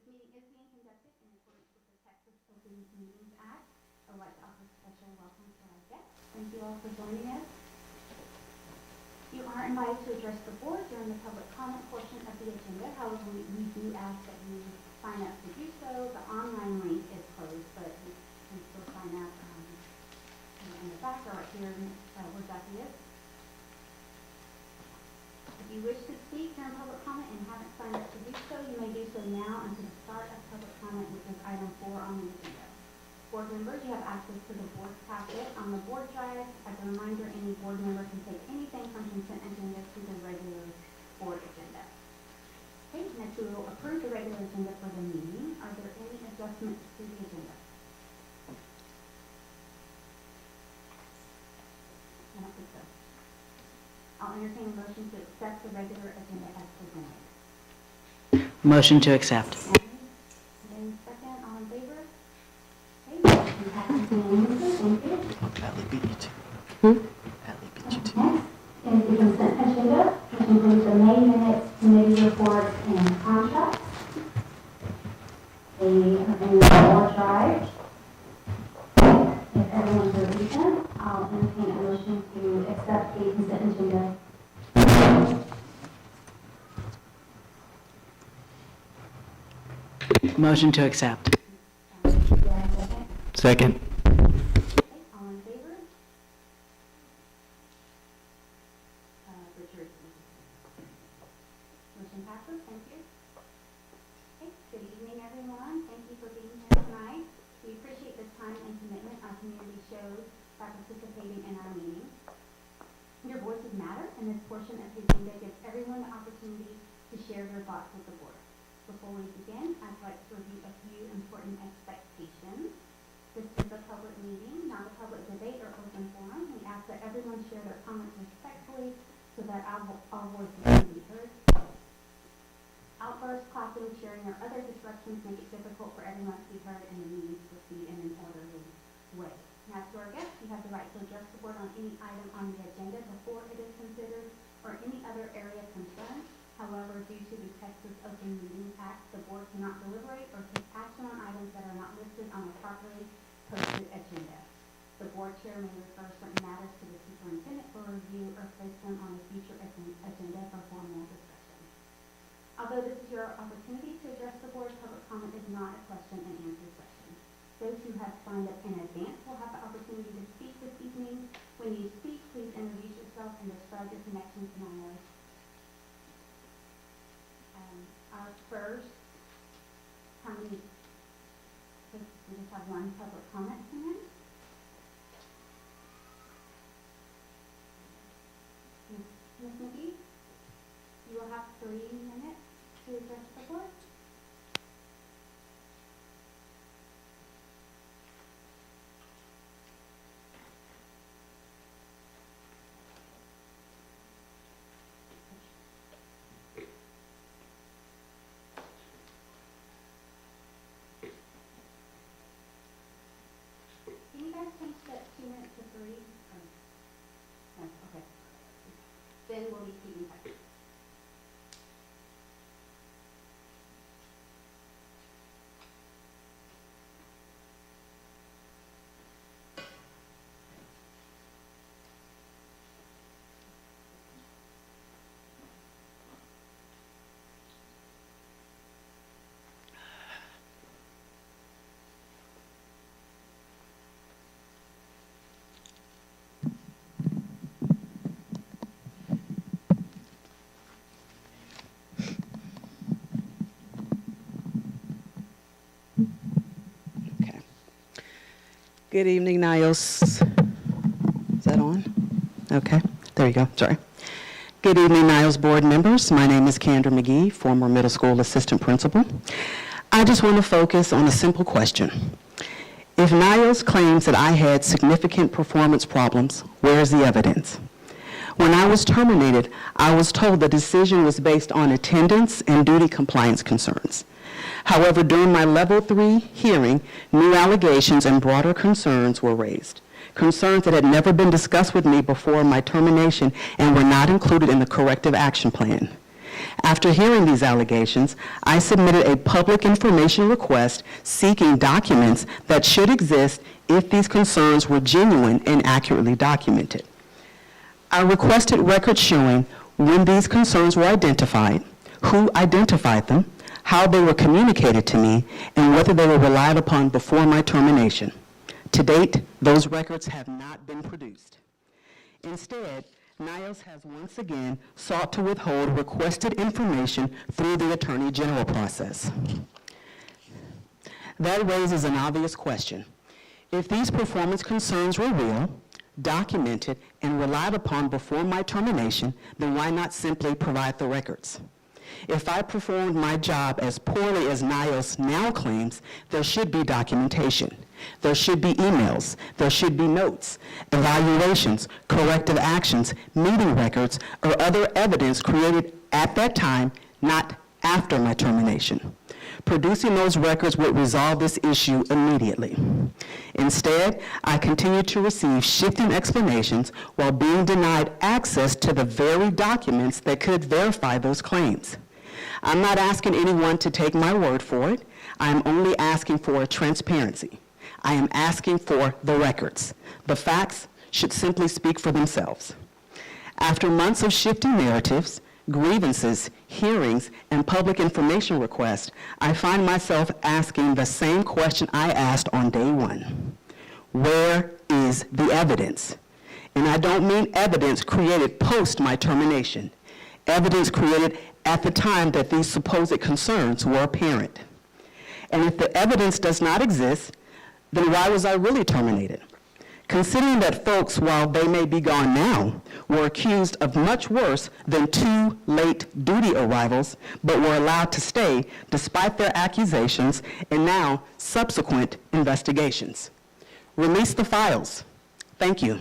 meeting is being conducted in accordance with the Texas Open Meetings Act. I would like to offer a special welcome to our guests. Thank you all for joining us. You are invited to address the board during the public comment portion of the agenda. However, we do ask that you sign up to do so. The online link is closed, but you can still sign up in the back or right here where Jackie is. If you wish to speak during public comment and haven't signed up to do so, you may do so now until the start of public comment, which is item 4 on the agenda. Board members, you have access to the board packet on the board drive. As a reminder, any board member can take anything from consent agenda to the regular board agenda. Okay, next we will approve the regular agenda for the meeting. Are there any adjustments to the agenda? I don't think so. I'll entertain a motion to accept the regular agenda as presented. Motion to accept. And second, all in favor? Okay, motion passes unanimously. Thank you. Atlee beat you too. Atlee beat you too. Next is the consent agenda, which includes the May minutes, committee reports, and contracts. They are in the board drive. If everyone's reviewed them, I'll entertain a motion to accept the consent agenda. Motion to accept. Second. Okay, all in favor? Richard. Motion passes, thank you. Okay, good evening, everyone. Thank you for being here tonight. We appreciate the time and commitment our community shows by participating in our meeting. Your voices matter, and this portion of the agenda gives everyone the opportunity to share their thoughts with the board. Before we begin, I'd like to review a few important expectations. This is a public meeting, not a public debate or open forum. We ask that everyone share their comments respectfully so that our voices can be heard. Outbursts, clapping, cheering, or other disruptions make it difficult for everyone to be heard and the meeting to proceed in an orderly way. Now, to our guests, you have the right to address the board on any item on the agenda before it is considered or any other area of concern. However, due to the Texas Open Meetings Act, the board cannot deliberate or take action on items that are not listed on a properly posted agenda. The board chair may refer certain matters to the superintendent for review or place them on a future agenda for formal discussion. Although this is your opportunity to address the board, public comment is not a question and answer session. Those who have signed up in advance will have the opportunity to speak this evening. When you speak, please introduce yourself and describe your connection to NYOS. Our first, how many, we just have one public comment tonight. Ms. McGee, you will have 3 minutes to address the board. Can you guys change that 2 minutes to 3? No, okay. Then we'll be keeping time. Good evening, NYOS. Is that on? Okay, there you go, sorry. Good evening, NYOS board members. My name is Kendra McGee, former middle school assistant principal. I just want to focus on a simple question. If NYOS claims that I had significant performance problems, where is the evidence? When I was terminated, I was told the decision was based on attendance and duty compliance concerns. However, during my Level 3 hearing, new allegations and broader concerns were raised. Concerns that had never been discussed with me before my termination and were not included in the corrective action plan. After hearing these allegations, I submitted a public information request seeking documents that should exist if these concerns were genuine and accurately documented. I requested records showing when these concerns were identified, who identified them, how they were communicated to me, and whether they were relied upon before my termination. To date, those records have not been produced. Instead, NYOS has once again sought to withhold requested information through the Attorney General process. That raises an obvious question. If these performance concerns were real, documented, and relied upon before my termination, then why not simply provide the records? If I performed my job as poorly as NYOS now claims, there should be documentation. There should be emails. There should be notes, evaluations, corrective actions, meeting records, or other evidence created at that time, not after my termination. Producing those records would resolve this issue immediately. Instead, I continue to receive shifting explanations while being denied access to the very documents that could verify those claims. I'm not asking anyone to take my word for it. I am only asking for transparency. I am asking for the records. The facts should simply speak for themselves. After months of shifting narratives, grievances, hearings, and public information requests, I find myself asking the same question I asked on day one. Where is the evidence? And I don't mean evidence created post my termination. Evidence created at the time that these supposed concerns were apparent. And if the evidence does not exist, then why was I really terminated? Considering that folks, while they may be gone now, were accused of much worse than 2 late duty arrivals, but were allowed to stay despite their accusations and now subsequent investigations. Release the files. Thank you.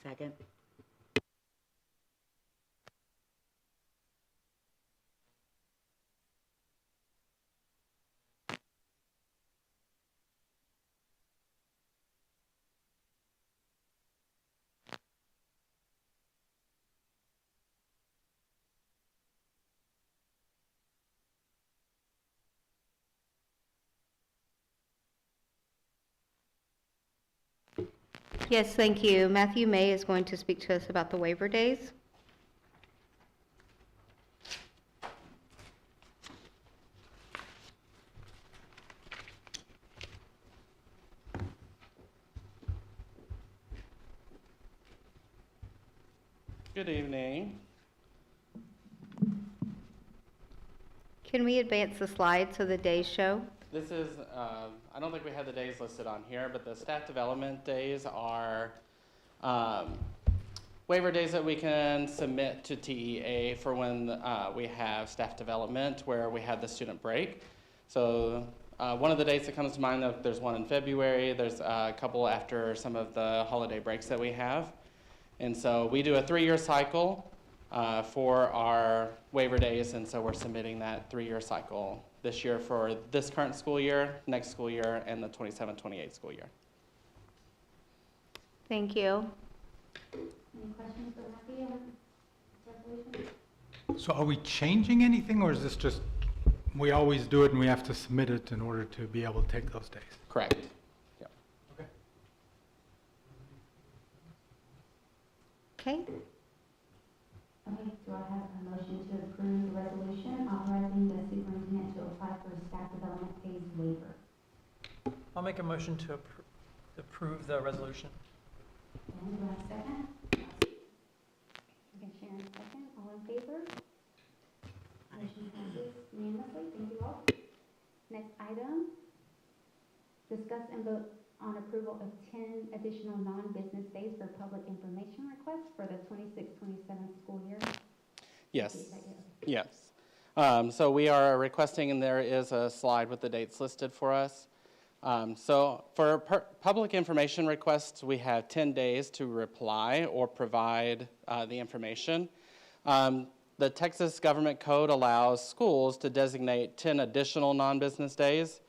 Second. Yes, thank you. Matthew May is going to speak to us about the waiver days. Good evening. Can we advance the slide so the days show? This is, I don't think we had the days listed on here, but the staff development days are waiver days that we can submit to TEA for when we have staff development where we have the student break. So one of the dates that comes to mind, there's one in February, there's a couple after some of the holiday breaks that we have. And so we do a 3-year cycle for our waiver days, and so we're submitting that 3-year cycle this year for this current school year, next school year, and the 27-28 school year. Thank you. Any questions for Matthew on this resolution? So are we changing anything, or is this just, we always do it and we have to submit it in order to be able to take those days? Correct. Yep. Okay. Okay, Okay, do I have a motion to approve the resolution authorizing the superintendent to apply for a staff development phase waiver? I'll make a motion to approve the resolution. And do I have a second? Okay, Sharon, second. All in favor? Motion passes unanimously. Thank you all. Next item, discuss and vote on approval of 10 additional non-business days for public information requests for the 26-27 school year. Yes. Is that Yes. So we are requesting, and there is a slide with the dates listed for us. So for public information requests, we have 10 days to reply or provide the information. The Texas Government Code allows schools to designate 10 additional non-business days.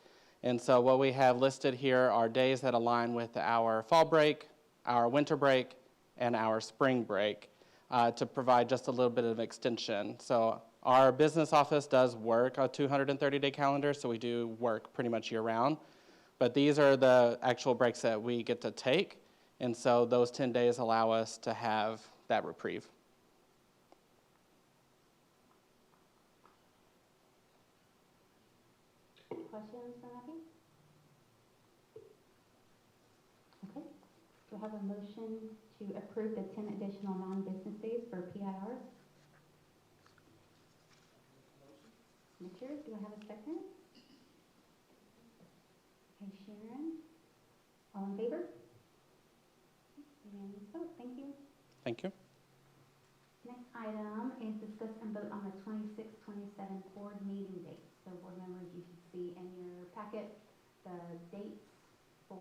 And so what we have listed here are days that align with our fall break, our winter break, and our spring break to provide just a little bit of extension. So our business office does work a 230-day calendar, so we do work pretty much year-round. But these are the actual breaks that we get to take, and so those 10 days allow us to have that reprieve. Questions for Matthew? Okay. Do I have a motion to approve the 10 additional non-business days for PIRs? Richard, do I have a second? Okay, Sharon. All in favor? Unanimous vote. Thank you. Thank you. Next item is discuss and vote on the 26-27 board meeting dates. So board members, you should see in your packet the dates for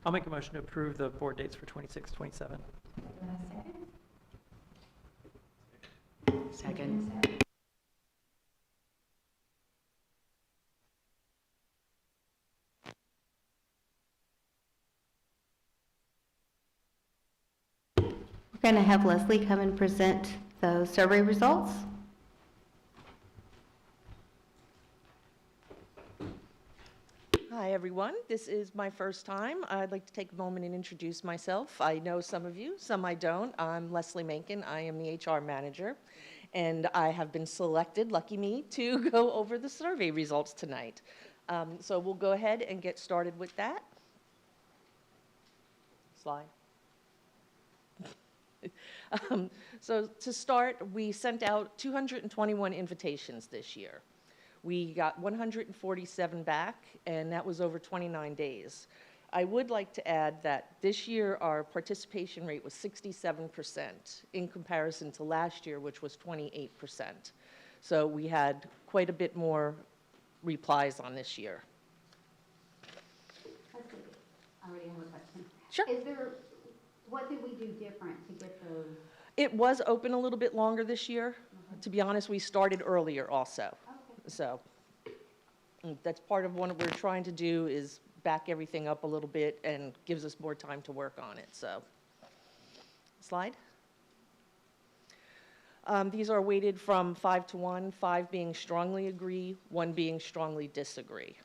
I'll make a motion to approve the board dates for 26, 27. second. Second. we're going to have Leslie come and present those survey results. Hi, everyone. This is my first time. I'd like to take a moment and introduce myself. I know some of you, some I don't. I'm Leslie Menken. I am the HR manager, and I have been selected, lucky me, to go over the survey results tonight. So we'll go ahead and get started with that. Slide. So to start, we sent out 221 invitations this year. We got 147 back, and that was over 29 days. I would like to add that this year our participation rate was 67% in comparison to last year, which was 28%. So we had quite a bit more replies on this year. I already have a question. Sure. What did we do different to get those? It was open a little bit longer this year. To be honest, we started earlier also. Okay. So that's part of what we're trying to do is back everything up a little bit and gives us more time to work on it. So, slide. These are weighted from 5 to 1, 5 being strongly agree, 1 being strongly disagree.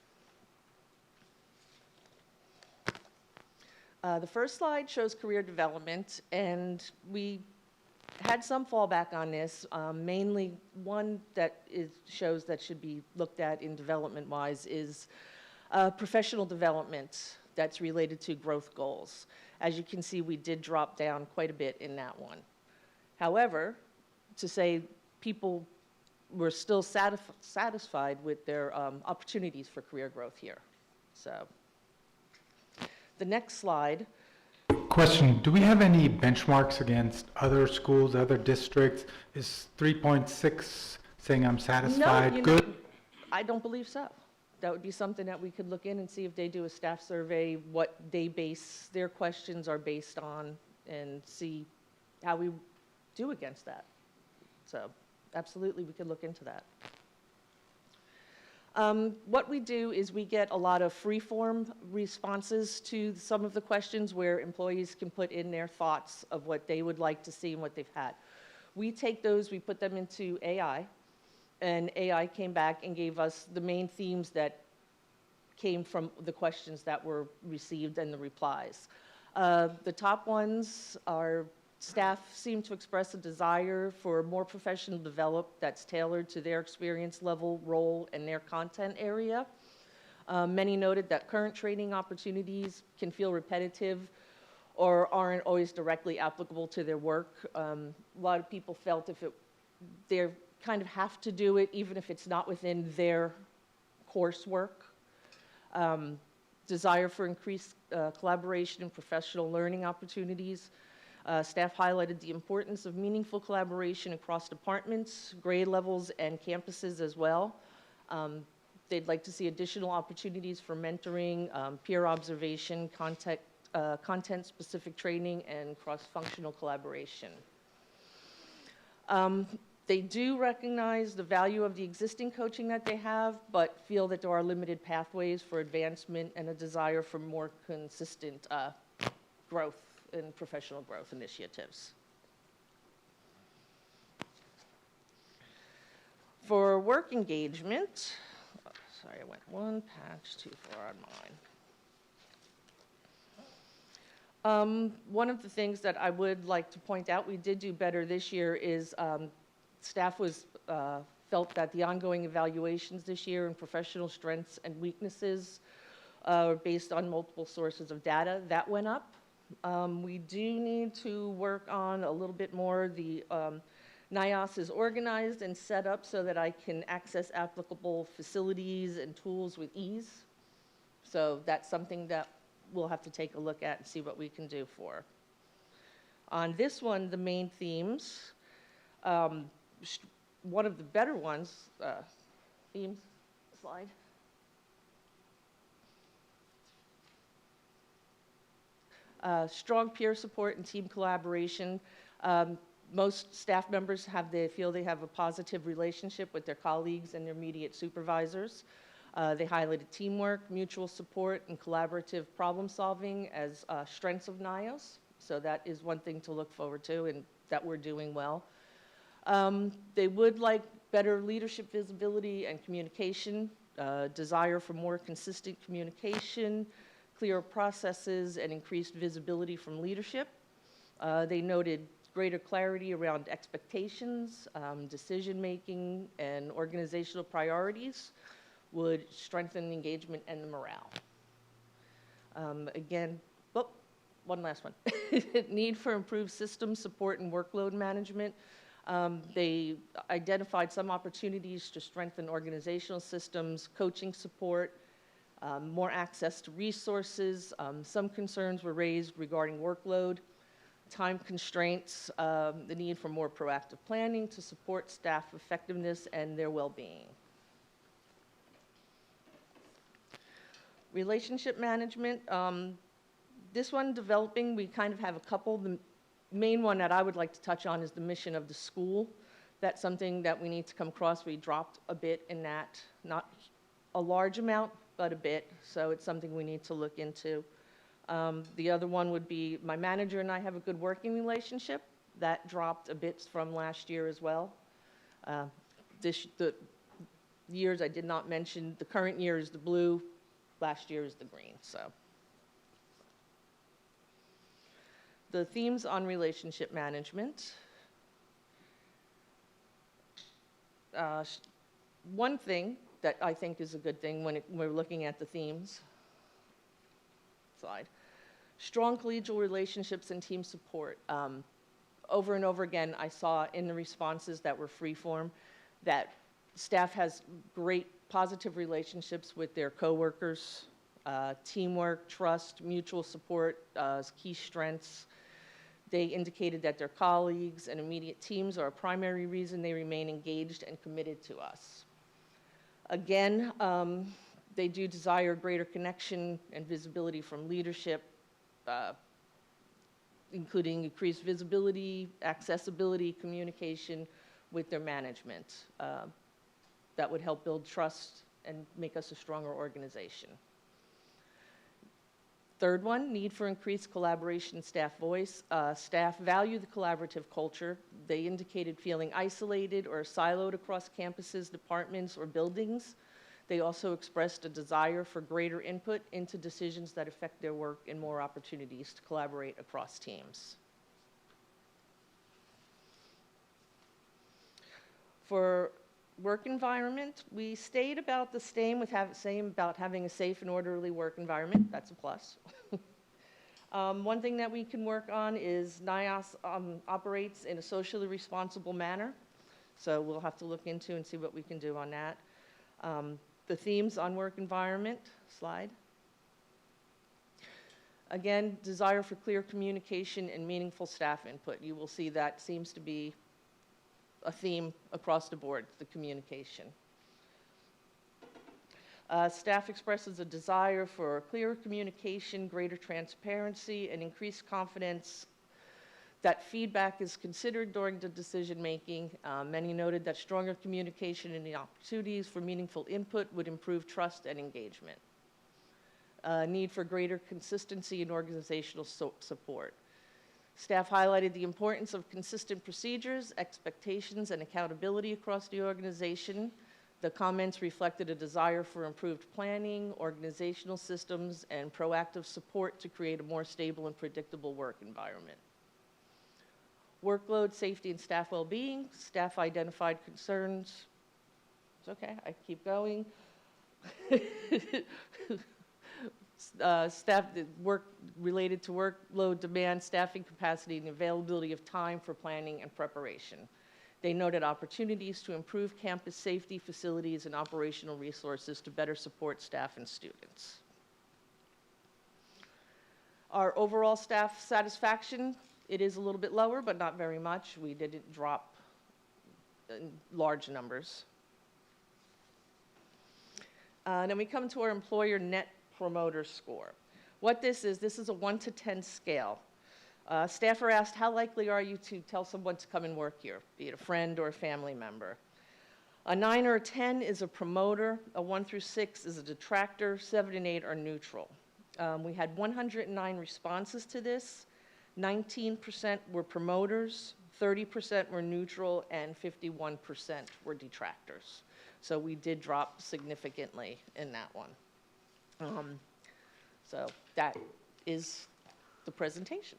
The first slide shows career development, and we had some fallback on this. Mainly one that shows that should be looked at in development-wise is professional development that's related to growth goals. As you can see, we did drop down quite a bit in that one. However, to say people were still satisfied with their opportunities for career growth here. So, the next slide. Question, do we have any benchmarks against other schools, other districts? Is 3.6 saying I'm satisfied, No, good? I don't believe so. That would be something that we could look in and see if they do a staff survey, what they base their questions are based on, and see how we do against that. So absolutely, we could look into that. What we do is we get a lot of free-form responses to some of the questions where employees can put in their thoughts of what they would like to see and what they've had. We take those, we put them into AI, and AI came back and gave us the main themes that came from the questions that were received and the replies. The top ones are staff seem to express a desire for more professional development that's tailored to their experience level, role, and their content area. Many noted that current training opportunities can feel repetitive or aren't always directly applicable to their work. A lot of people felt they kind of have to do it even if it's not within their coursework. Desire for increased collaboration and professional learning opportunities. Staff highlighted the importance of meaningful collaboration across departments, grade levels, and campuses as well. They'd like to see additional opportunities for mentoring, peer observation, content-specific training, and cross-functional collaboration. They do recognize the value of the existing coaching that they have, but feel that there are limited pathways for advancement and a desire for more consistent growth and professional growth initiatives. For work engagement, sorry, I went one patch too far on mine. One of the things that I would like to point out, we did do better this year, is staff felt that the ongoing evaluations this year in professional strengths and weaknesses based on multiple sources of data, that went up. We do need to work on a little bit more. The NYOS is organized and set up so that I can access applicable facilities and tools with ease. So that's something that we'll have to take a look at and see what we can do for. On this one, the main themes, one of the better ones, themes, slide. Strong peer support and team collaboration. Most staff members feel they have a positive relationship with their colleagues and their immediate supervisors. They highlighted teamwork, mutual support, and collaborative problem solving as strengths of NYOS. So that is one thing to look forward to and that we're doing well. They would like better leadership visibility and communication, desire for more consistent communication, clearer processes, and increased visibility from leadership. They noted greater clarity around expectations, decision-making, and organizational priorities would strengthen engagement and the morale. Again, one last one. Need for improved system support and workload management. They identified some opportunities to strengthen organizational systems, coaching support, more access to resources. Some concerns were raised regarding workload, time constraints, the need for more proactive planning to support staff effectiveness and their well-being. Relationship management, this one developing, we kind of have a couple. The main one that I would like to touch on is the mission of the school. That's something that we need to come across. We dropped a bit in that, not a large amount, but a bit, so it's something we need to look into. The other one would be my manager and I have a good working relationship. That dropped a bit from last year as well. The years I did not mention, the current year is the blue, last year is the green, so. The themes on relationship management. One thing that I think is a good thing when we're looking at the themes, slide, strong collegial relationships and team support. Over and over again, I saw in the responses that were freeform that staff has great positive relationships with their coworkers, teamwork, trust, mutual support as key strengths. They indicated that their colleagues and immediate teams are a primary reason they remain engaged and committed to us. Again, they do desire greater connection and visibility from leadership, including increased visibility, accessibility, communication with their management. That would help build trust and make us a stronger organization. Third one, need for increased collaboration, staff voice. Staff value the collaborative culture. They indicated feeling isolated or siloed across campuses, departments, or buildings. They also expressed a desire for greater input into decisions that affect their work and more opportunities to collaborate across teams. For work environment, we stayed about the same about having a safe and orderly work environment. That's a plus. One thing that we can work on is NYOS operates in a socially responsible manner. So we'll have to look into and see what we can do on that. The themes on work environment, slide. Again, desire for clear communication and meaningful staff input. You will see that seems to be a theme across the board, the communication. Staff expresses a desire for clearer communication, greater transparency, and increased confidence that feedback is considered during the decision-making. Many noted that stronger communication and the opportunities for meaningful input would improve trust and engagement. Need for greater consistency and organizational support. Staff highlighted the importance of consistent procedures, expectations, and accountability across the organization. The comments reflected a desire for improved planning, organizational systems, and proactive support to create a more stable and predictable work environment. Workload, safety, and staff well-being. Staff identified concerns. It's okay, I keep going. Staff work related to workload demand, staffing capacity, and availability of time for planning and preparation. They noted opportunities to improve campus safety, facilities, and operational resources to better support staff and students. Our overall staff satisfaction, it is a little bit lower, but not very much. We didn't drop in large numbers. Then we come to our employer net promoter score. What this is a 1 to 10 scale. Staff are asked, how likely are you to tell someone to come and work here, be it a friend or a family member? A 9 or a 10 is a promoter, a 1 through 6 is a detractor, 7 and 8 are neutral. We had 109 responses to this. 19% were promoters, 30% were neutral, and 51% were detractors. So we did drop significantly in that one. So that is the presentation.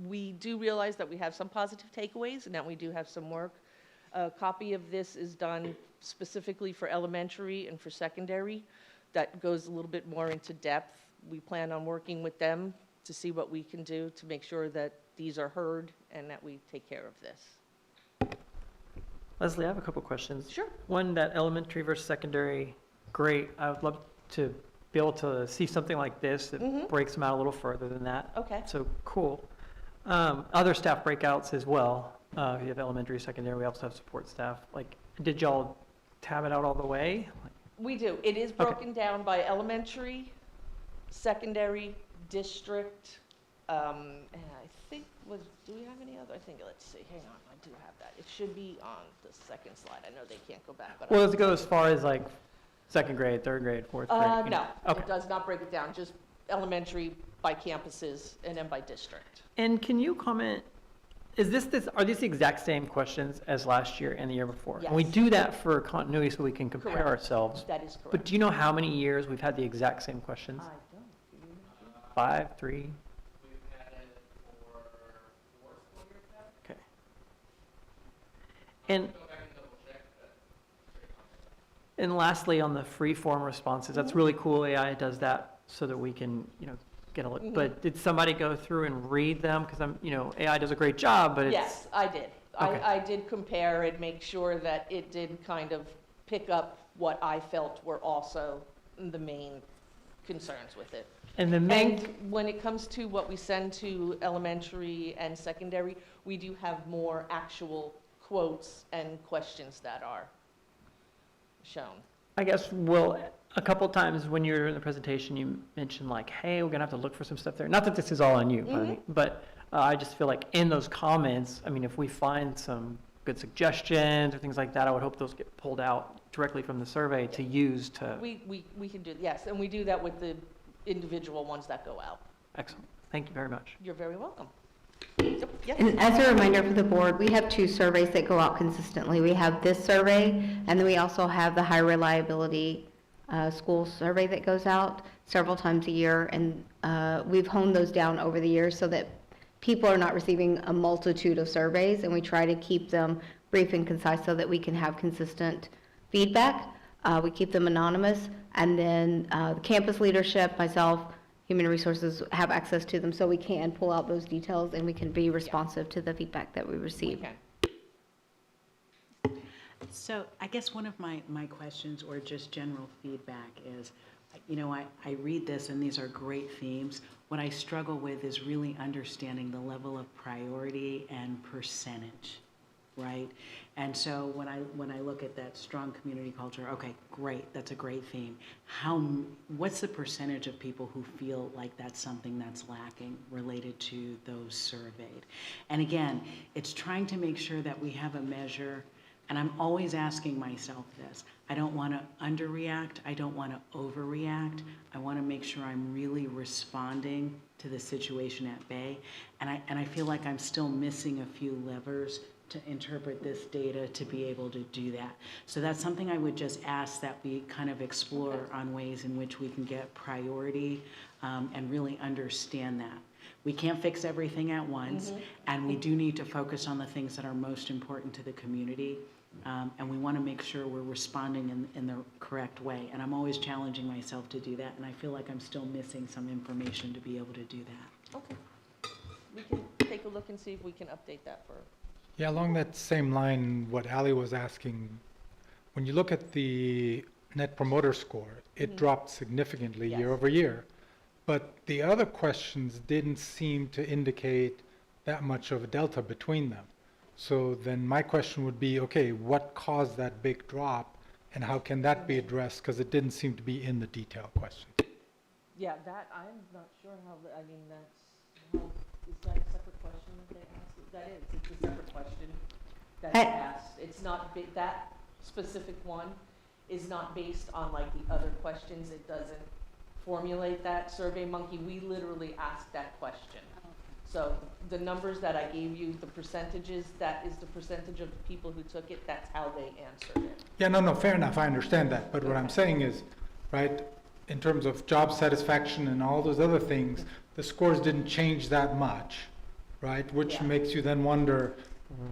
We do realize that we have some positive takeaways and that we do have some work. A copy of this is done specifically for elementary and for secondary. That goes a little bit more into depth. We plan on working with them to see what we can do to make sure that these are heard and that we take care of this. Leslie, I have a couple questions. Sure. One, that elementary versus secondary, great. I would love to be able to see something like this that breaks them out a little further than that. Okay. So, cool. Other staff breakouts as well. If you have elementary, secondary, we also have support staff. Like, did y'all tab it out all the way? We do. It is broken down by elementary, secondary, district, and I think do we have any other? I think, let's see, hang on, I do have that. It should be on the second slide. I know they can't go back, but. Well, does it go as far as like second grade, third grade, fourth grade? you know? No, Okay. it does not break it down, just elementary by campuses and then by district. And can you comment, are these the exact same questions as last year and the year before? And we Yes. do that for continuity so we can compare Correct. ourselves. That is correct. But do you know how many years we've had the exact same questions? I don't. Do you know? 5, 3? We've had it for 4 school years now. Okay. And, Go back and double check, but pretty confident. and lastly, on the free form responses, that's really cool. AI does that so that we can, get a look. But did somebody go through and read them? Because AI does a great job, but it's. Yes, I did. Okay. I did compare and make sure that it did kind of pick up what I felt were also the main concerns with it. And the main. And when it comes to what we send to elementary and secondary, we do have more actual quotes and questions that are shown. I guess, well, a couple times when you were in the presentation, you mentioned like, hey, we're gonna have to look for some stuff there. Not that this is all on you, but I just feel like in those comments, if we find some good suggestions or things like that, I would hope those get pulled out directly from the survey to use to. We can do, yes, and we do that with the individual ones that go out. Excellent. Thank you very much. You're very welcome. Yep, yes. And as a reminder for the board, we have 2 surveys that go out consistently. We have this survey, and then we also have the high reliability school survey that goes out several times a year. And we've honed those down over the years so that people are not receiving a multitude of surveys, and we try to keep them brief and concise so that we can have consistent feedback. We keep them anonymous, and then the campus leadership, myself, Human Resources have access to them, so we can pull out those details and we can be responsive to the feedback that we receive. Okay. So I guess one of my questions or just general feedback is, I read this and these are great themes. What I struggle with is really understanding the level of priority and percentage, right? And so when I look at that strong community culture, okay, great, that's a great theme. What's the percentage of people who feel like that's something that's lacking related to those surveyed? And again, it's trying to make sure that we have a measure, and I'm always asking myself this. I don't want to underreact, I don't want to overreact. I want to make sure I'm really responding to the situation at bay. And I feel like I'm still missing a few levers to interpret this data to be able to do that. So that's something I would just ask that we kind of explore on ways in which we can get priority and really understand that. We can't fix everything at once, and we do need to focus on the things that are most important to the community, and we want to make sure we're responding in the correct way. And I'm always challenging myself to do that, and I feel like I'm still missing some information to be able to do that. Okay. We can take a look and see if we can update that for. Yeah, along that same line, what Ali was asking, when you look at the Net Promoter Score, it dropped significantly Yes. year over year. But the other questions didn't seem to indicate that much of a delta between them. So then my question would be, okay, what caused that big drop and how can that be addressed? Because it didn't seem to be in the detail question. Yeah, that, I'm not sure how, is that a separate question that they asked? That is, it's a separate question that they asked. It's not, that specific one is not based on like the other questions. It doesn't formulate that. SurveyMonkey, we literally asked that question. So the numbers that I gave you, the percentages, that is the percentage of the people who took it, that's how they answered it. Yeah, no, fair enough, I understand that. But what I'm saying is, right, in terms of job satisfaction and all those other things, the scores didn't change that much, right? Which Yeah. makes you then wonder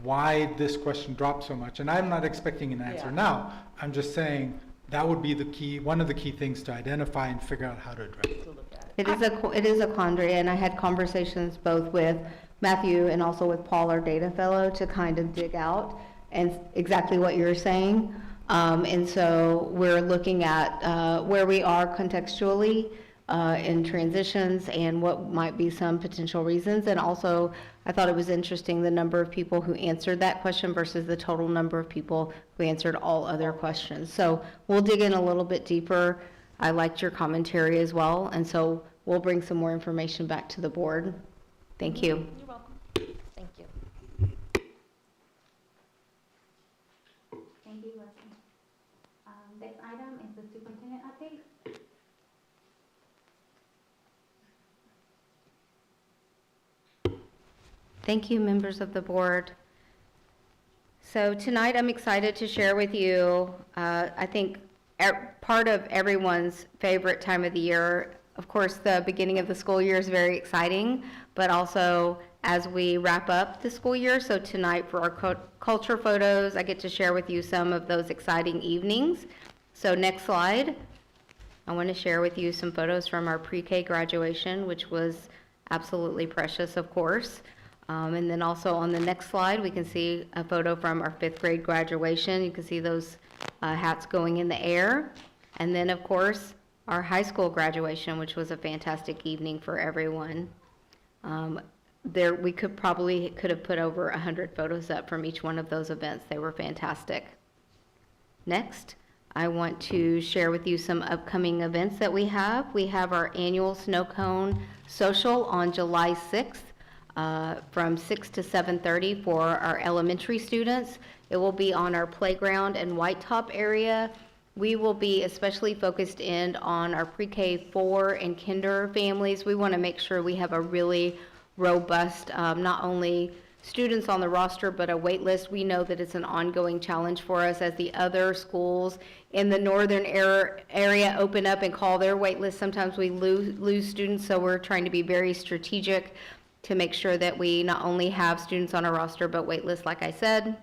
why this question dropped so much. And I'm not expecting an answer Yeah. now. I'm just saying that would be the key, one of the key things to identify and figure out how to address it. To look at it. It is a quandary, and I had conversations both with Matthew and also with Paul, our data fellow, to kind of dig out and exactly what you're saying. And so we're looking at where we are contextually in transitions and what might be some potential reasons. And also, I thought it was interesting the number of people who answered that question versus the total number of people who answered all other questions. So we'll dig in a little bit deeper. I liked your commentary as well, and so we'll bring some more information back to the board. Thank you. You're welcome. Thank you. Thank you, Leslie. Next item is the superintendent update. Thank you, members of the board. So tonight, I'm excited to share with you, I think, part of everyone's favorite time of the year. Of course, the beginning of the school year is very exciting, but also as we wrap up the school year. So tonight, for our culture photos, I get to share with you some of those exciting evenings. So next slide. I want to share with you some photos from our pre-K graduation, which was absolutely precious, of course. And then also on the next slide, we can see a photo from our 5th grade graduation. You can see those hats going in the air. And then, of course, our high school graduation, which was a fantastic evening for everyone. We could have put over 100 photos up from each one of those events. They were fantastic. Next, I want to share with you some upcoming events that we have. We have our annual snow cone social on July 6th. From 6 to 7:30 for our elementary students. It will be on our playground and White Top area. We will be especially focused in on our pre-K 4 and kinder families. We want to make sure we have a really robust, not only students on the roster, but a wait list. We know that it's an ongoing challenge for us as the other schools in the northern area open up and call their wait list. Sometimes we lose students, so we're trying to be very strategic to make sure that we not only have students on our roster, but wait lists, like I said.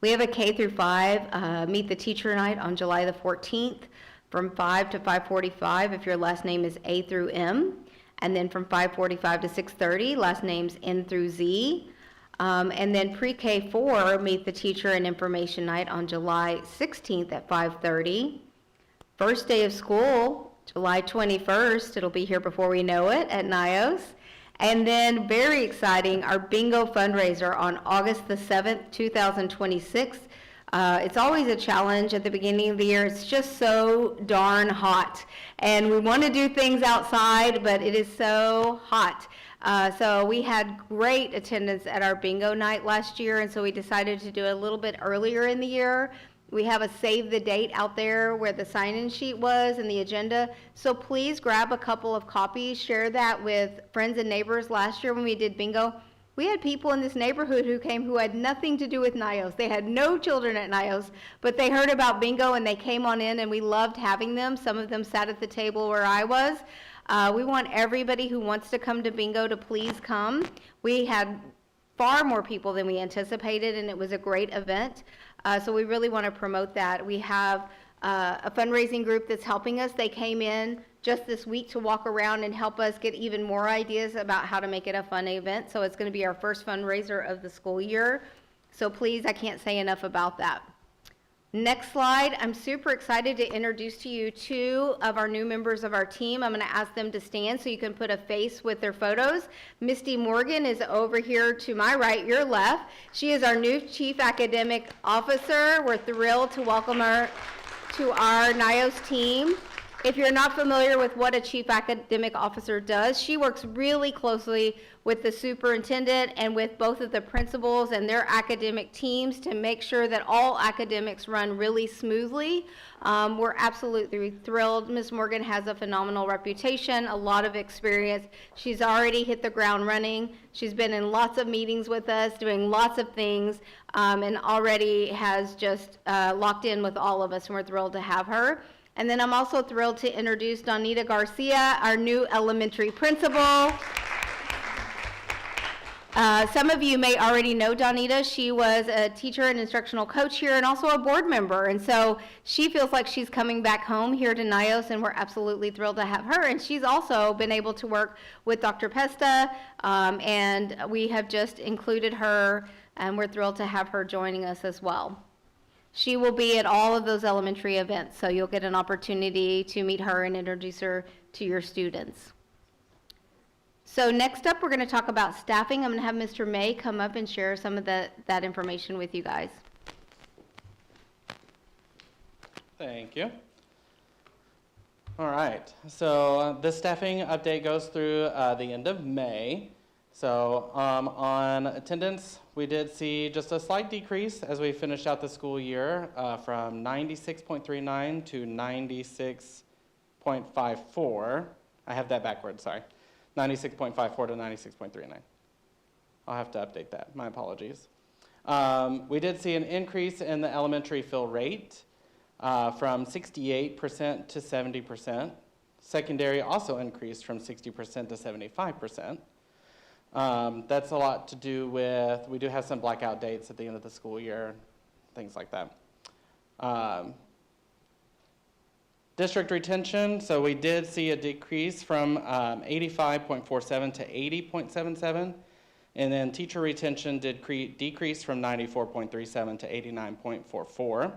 We have a K through 5 Meet the Teacher Night on July the 14th from 5 to 5:45 if your last name is A through M, and then from 5:45 to 6:30, last names N through Z. And then pre-K 4 Meet the Teacher and Information Night on July 16th at 5:30. First day of school, July 21st, it'll be here before we know it at NYOS. And then, very exciting, our bingo fundraiser on August the 7th, 2026. It's always a challenge at the beginning of the year. It's just so darn hot. And we want to do things outside, but it is so hot. So we had great attendance at our bingo night last year, and so we decided to do it a little bit earlier in the year. We have a save the date out there where the sign-in sheet was and the agenda. So please grab a couple of copies, share that with friends and neighbors. Last year when we did bingo, we had people in this neighborhood who came who had nothing to do with NYOS. They had no children at NYOS, but they heard about bingo and they came on in, and we loved having them. Some of them sat at the table where I was. We want everybody who wants to come to bingo to please come. We had far more people than we anticipated, and it was a great event. So we really want to promote that. We have a fundraising group that's helping us. They came in just this week to walk around and help us get even more ideas about how to make it a fun event. So it's going to be our first fundraiser of the school year. So please, I can't say enough about that. Next slide. I'm super excited to introduce to you 2 of our new members of our team. I'm going to ask them to stand so you can put a face with their photos. Misty Morgan is over here to my right, your left. She is our new Chief Academic Officer. We're thrilled to welcome her to our NYOS team. If you're not familiar with what a Chief Academic Officer does, she works really closely with the superintendent and with both of the principals and their academic teams to make sure that all academics run really smoothly. We're absolutely thrilled. Ms. Morgan has a phenomenal reputation, a lot of experience. She's already hit the ground running. She's been in lots of meetings with us, doing lots of things, and already has just locked in with all of us, and we're thrilled to have her. And then I'm also thrilled to introduce Donita Garcia, our new elementary principal. Some of you may already know Donita. She was a teacher and instructional coach here and also a board member. And so she feels like she's coming back home here to NYOS, and we're absolutely thrilled to have her. And she's also been able to work with Dr. Pesta, and we have just included her, and we're thrilled to have her joining us as well. She will be at all of those elementary events, so you'll get an opportunity to meet her and introduce her to your students. So next up, we're going to talk about staffing. I'm going to have Mr. May come up and share some of that information with you guys. Thank you. All right, so this staffing update goes through the end of May. So on attendance, we did see just a slight decrease as we finished out the school year from 96.39 to 96.54. I have that backwards, sorry. 96.54 to 96.39. I'll have to update that, my apologies. We did see an increase in the elementary fill rate from 68% to 70%. Secondary also increased from 60% to 75%. That's a lot to do with, we do have some blackout dates at the end of the school year, things like that. District retention, so we did see a decrease from 85.47 to 80.77, and then teacher retention did decrease from 94.37 to 89.44.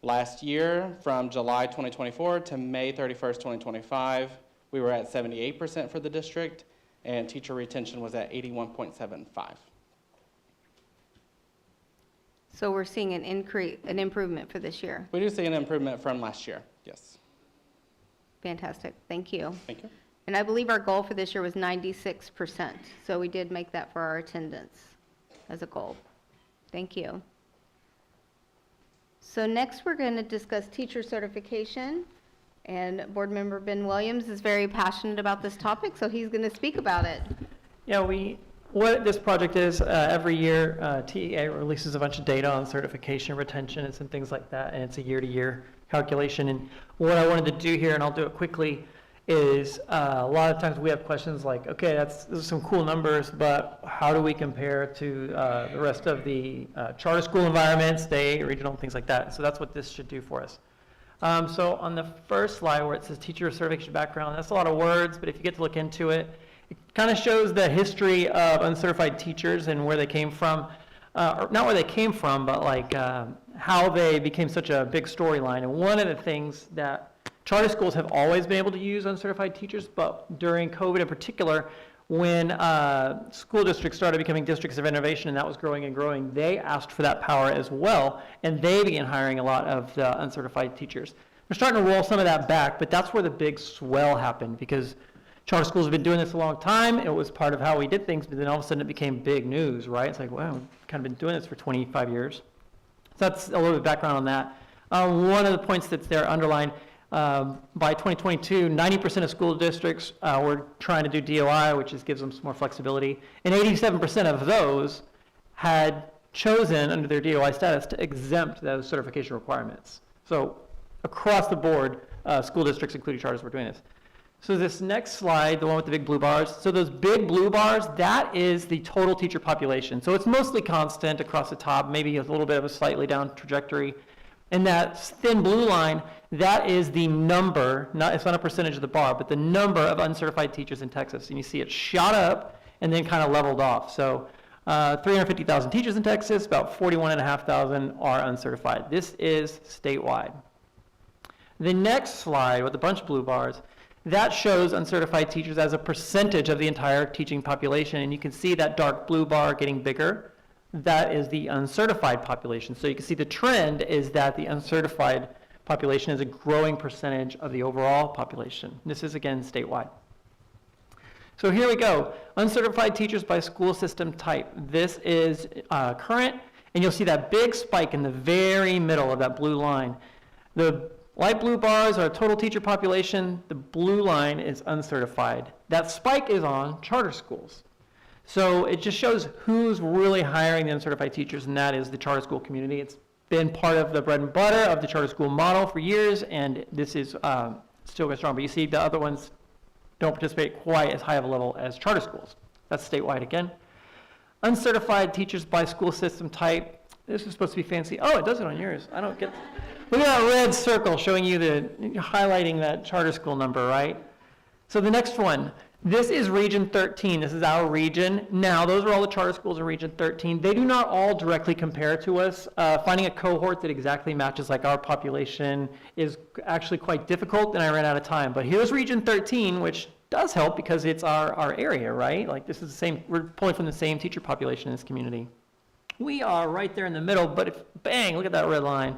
Last year, from July 2024 to May 31st, 2025, we were at 78% for the district, and teacher retention was at 81.75. So we're seeing an improvement for this year. We do see an improvement from last year, yes. Fantastic, thank you. Thank you. And I believe our goal for this year was 96%, so we did make that for our attendance as a goal. Thank you. So next we're going to discuss teacher certification, and Board Member Ben Williams is very passionate about this topic, so he's going to speak about it. Yeah, what this project is, every year TEA releases a bunch of data on certification, retention, and some things like that, and it's a year-to-year calculation. And what I wanted to do here, and I'll do it quickly, is a lot of times we have questions like, okay, those are some cool numbers, but how do we compare to the rest of the charter school environments, state, regional, things like that? So that's what this should do for us. So on the first slide where it says teacher certification background, that's a lot of words, but if you get to look into it, it kind of shows the history of uncertified teachers and where they came from. Or not where they came from, but like how they became such a big storyline. And one of the things that charter schools have always been able to use uncertified teachers, but during COVID in particular, when school districts started becoming districts of innovation and that was growing and growing, they asked for that power as well, and they began hiring a lot of the uncertified teachers. We're starting to roll some of that back, but that's where the big swell happened, because charter schools have been doing this a long time. It was part of how we did things, but then all of a sudden it became big news, right? It's like, wow, we've kind of been doing this for 25 years. So that's a little bit of background on that. One of the points that's there underlined, by 2022, 90% of school districts were trying to do DOI, which gives them some more flexibility, and 87% of those had chosen under their DOI status to exempt those certification requirements. So across the board, school districts, including charters, were doing this. So this next slide, the one with the big blue bars, so those big blue bars, that is the total teacher population. So it's mostly constant across the top, maybe a little bit of a slightly down trajectory. And that thin blue line, that is the number, it's not a percentage of the bar, but the number of uncertified teachers in Texas. And you see it shot up and then kind of leveled off. So 350,000 teachers in Texas, about 41,500 are uncertified. This is statewide. The next slide with a bunch of blue bars, that shows uncertified teachers as a percentage of the entire teaching population. And you can see that dark blue bar getting bigger. That is the uncertified population. So you can see the trend is that the uncertified population is a growing percentage of the overall population. This is, again, statewide. So here we go. Uncertified teachers by school system type. This is current, and you'll see that big spike in the very middle of that blue line. The light blue bars are total teacher population. The blue line is uncertified. That spike is on charter schools. So it just shows who's really hiring the uncertified teachers, and that is the charter school community. It's been part of the bread and butter of the charter school model for years, and this is still going strong. But you see the other ones don't participate quite as high of a level as charter schools. That's statewide again. uncertified teachers by school system type. This is supposed to be fancy. Oh, it does it on yours. I don't get, look at that red circle showing you highlighting that charter school number, right? So the next one, this is Region 13. This is our region. Now, those are all the charter schools in Region 13. They do not all directly compare to us. Finding a cohort that exactly matches like our population is actually quite difficult, and I ran out of time. But here's Region 13, which does help because it's our area, right? Like this is the same, we're pulling from the same teacher population in this community. We are right there in the middle, but if, bang, look at that red line.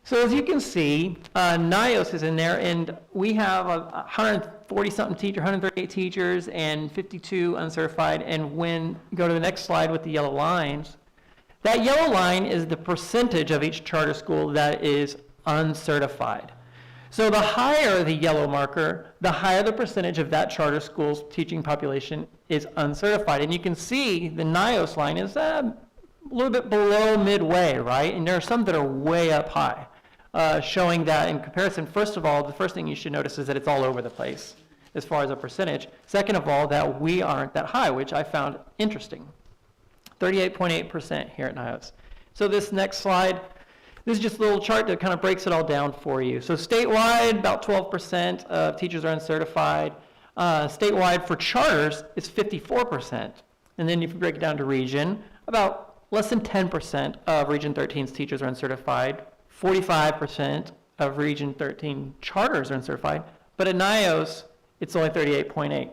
So as you can see, NYOS is in there, and we have 140-something teachers, 138 teachers, and 52 uncertified. And when you go to the next slide with the yellow lines, that yellow line is the percentage of each charter school that is uncertified. So the higher the yellow marker, the higher the percentage of that charter school's teaching population is uncertified. And you can see the NYOS line is a little bit below midway, right? And there are some that are way up high. Showing that in comparison, first of all, the first thing you should notice is that it's all over the place as far as a percentage. Second of all, that we aren't that high, which I found interesting. 38.8% here at NYOS. So this next slide, this is just a little chart that kind of breaks it all down for you. So statewide, about 12% of teachers are uncertified. Statewide for charters, it's 54%. And then if you break it down to region, about less than 10% of Region 13's teachers are uncertified. 45% of Region 13 charters are uncertified, but at NYOS, it's only 38.8.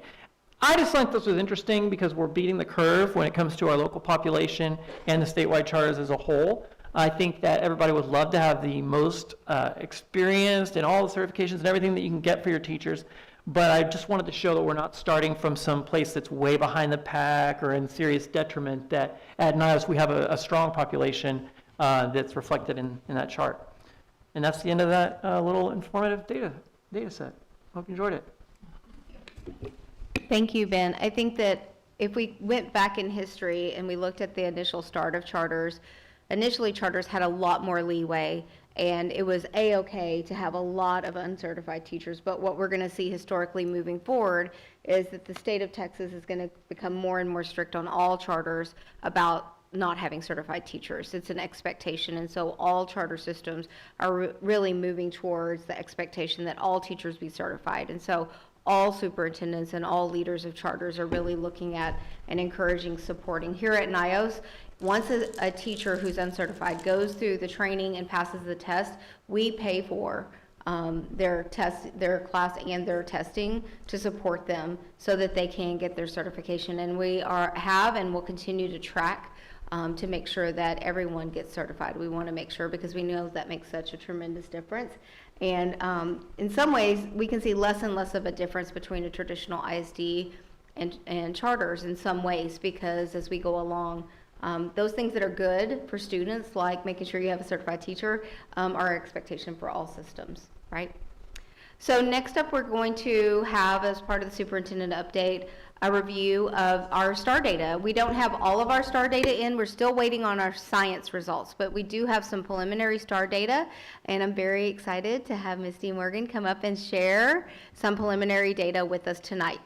I just thought this was interesting because we're beating the curve when it comes to our local population and the statewide charters as a whole. I think that everybody would love to have the most experienced and all the certifications and everything that you can get for your teachers, but I just wanted to show that we're not starting from some place that's way behind the pack or in serious detriment, that at NYOS we have a strong population that's reflected in that chart. And that's the end of that little informative data set. Hope you enjoyed it. Thank you, Ben. I think that if we went back in history and we looked at the initial start of charters, initially charters had a lot more leeway, and it was A-okay to have a lot of uncertified teachers. But what we're going to see historically moving forward is that the state of Texas is going to become more and more strict on all charters about not having certified teachers. It's an expectation, and so all charter systems are really moving towards the expectation that all teachers be certified. And so all superintendents and all leaders of charters are really looking at and encouraging, supporting. Here at NYOS, once a teacher who's uncertified goes through the training and passes the test, we pay for their class and their testing to support them so that they can get their certification. And we have and will continue to track to make sure that everyone gets certified. We want to make sure because we know that makes such a tremendous difference. And in some ways, we can see less and less of a difference between a traditional ISD and charters in some ways, because as we go along, those things that are good for students, like making sure you have a certified teacher, are our expectation for all systems, right? So next up, we're going to have, as part of the superintendent update, a review of our STAR data. We don't have all of our STAR data in. We're still waiting on our science results, but we do have some preliminary STAR data, and I'm very excited to have Ms. D. Morgan come up and share some preliminary data with us tonight,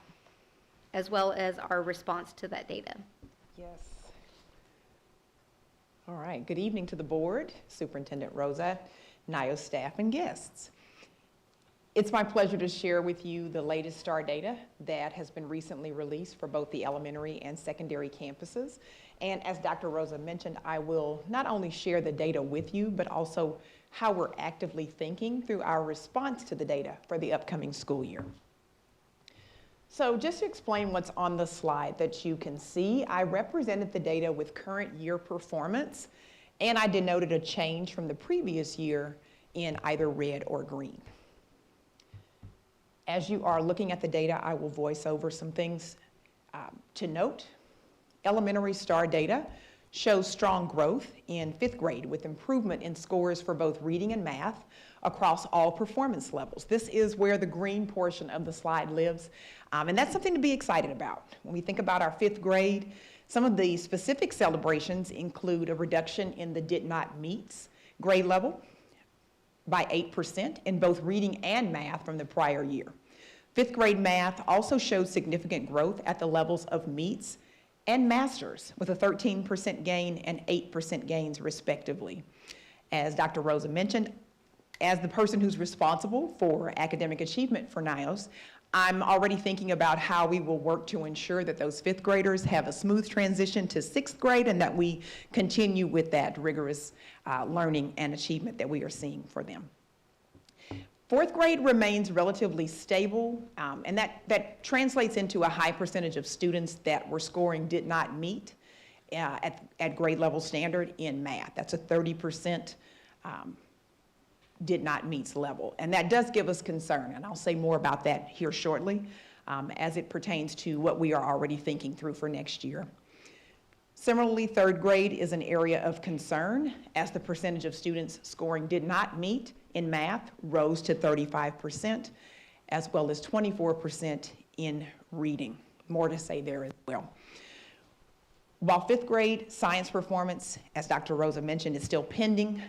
as well as our response to that data. Yes. All right. Good evening to the board, Superintendent Rosa, NYOS staff, and guests. It's my pleasure to share with you the latest STAR data that has been recently released for both the elementary and secondary campuses. And as Dr. Rosa mentioned, I will not only share the data with you, but also how we're actively thinking through our response to the data for the upcoming school year. So just to explain what's on the slide that you can see, I represented the data with current year performance, and I denoted a change from the previous year in either red or green. As you are looking at the data, I will voice over some things to note. Elementary STAR data shows strong growth in 5th grade with improvement in scores for both reading and math across all performance levels. This is where the green portion of the slide lives, and that's something to be excited about. When we think about our 5th grade, some of the specific celebrations include a reduction in the did not meets grade level by 8% in both reading and math from the prior year. 5th grade math also showed significant growth at the levels of meets and masters with a 13% gain and 8% gains respectively. As Dr. Rosa mentioned, as the person who's responsible for academic achievement for NYOS, I'm already thinking about how we will work to ensure that those 5th graders have a smooth transition to 6th grade and that we continue with that rigorous learning and achievement that we are seeing for them. 4th grade remains relatively stable, and that translates into a high percentage of students that were scoring did not meet at grade level standard in math. That's a 30% did not meet level. And that does give us concern, and I'll say more about that here shortly as it pertains to what we are already thinking through for next year. Similarly, 3rd grade is an area of concern as the percentage of students scoring did not meet in math rose to 35%, as well as 24% in reading. More to say there as well. While 5th grade science performance, as Dr. Rosa mentioned, is still pending,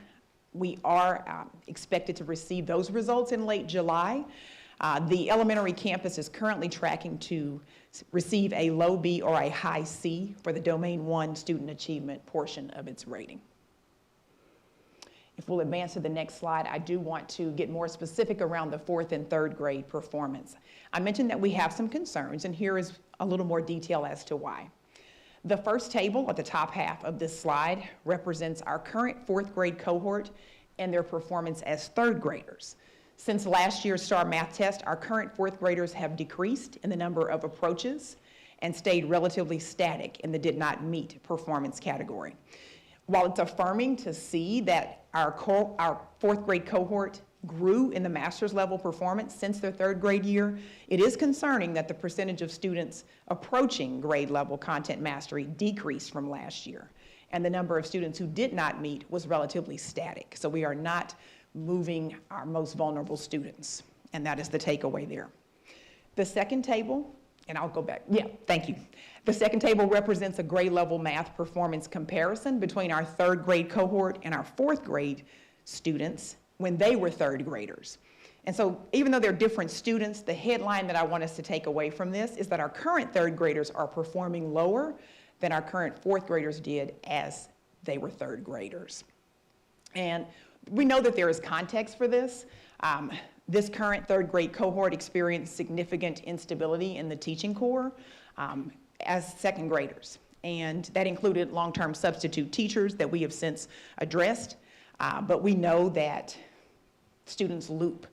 we are expected to receive those results in late July. The elementary campus is currently tracking to receive a low B or a high C for the Domain 1 student achievement portion of its rating. If we'll advance to the next slide, I do want to get more specific around the 4th and 3rd grade performance. I mentioned that we have some concerns, and here is a little more detail as to why. The first table at the top half of this slide represents our current 4th grade cohort and their performance as 3rd graders. Since last year's STAR math test, our current 4th graders have decreased in the number of approaches and stayed relatively static in the did not meet performance category. While it's affirming to see that our 4th grade cohort grew in the master's level performance since their 3rd grade year, it is concerning that the percentage of students approaching grade level content mastery decreased from last year, and the number of students who did not meet was relatively static. So we are not moving our most vulnerable students, and that is the takeaway there. The second table, and I'll go back, yeah, thank you. The second table represents a grade level math performance comparison between our 3rd grade cohort and our 4th grade students when they were 3rd graders. And so even though they're different students, the headline that I want us to take away from this is that our current 3rd graders are performing lower than our current 4th graders did as they were 3rd graders. And we know that there is context for this. This current 3rd grade cohort experienced significant instability in the teaching core as 2nd graders. And that included long-term substitute teachers that we have since addressed. But we know that students loop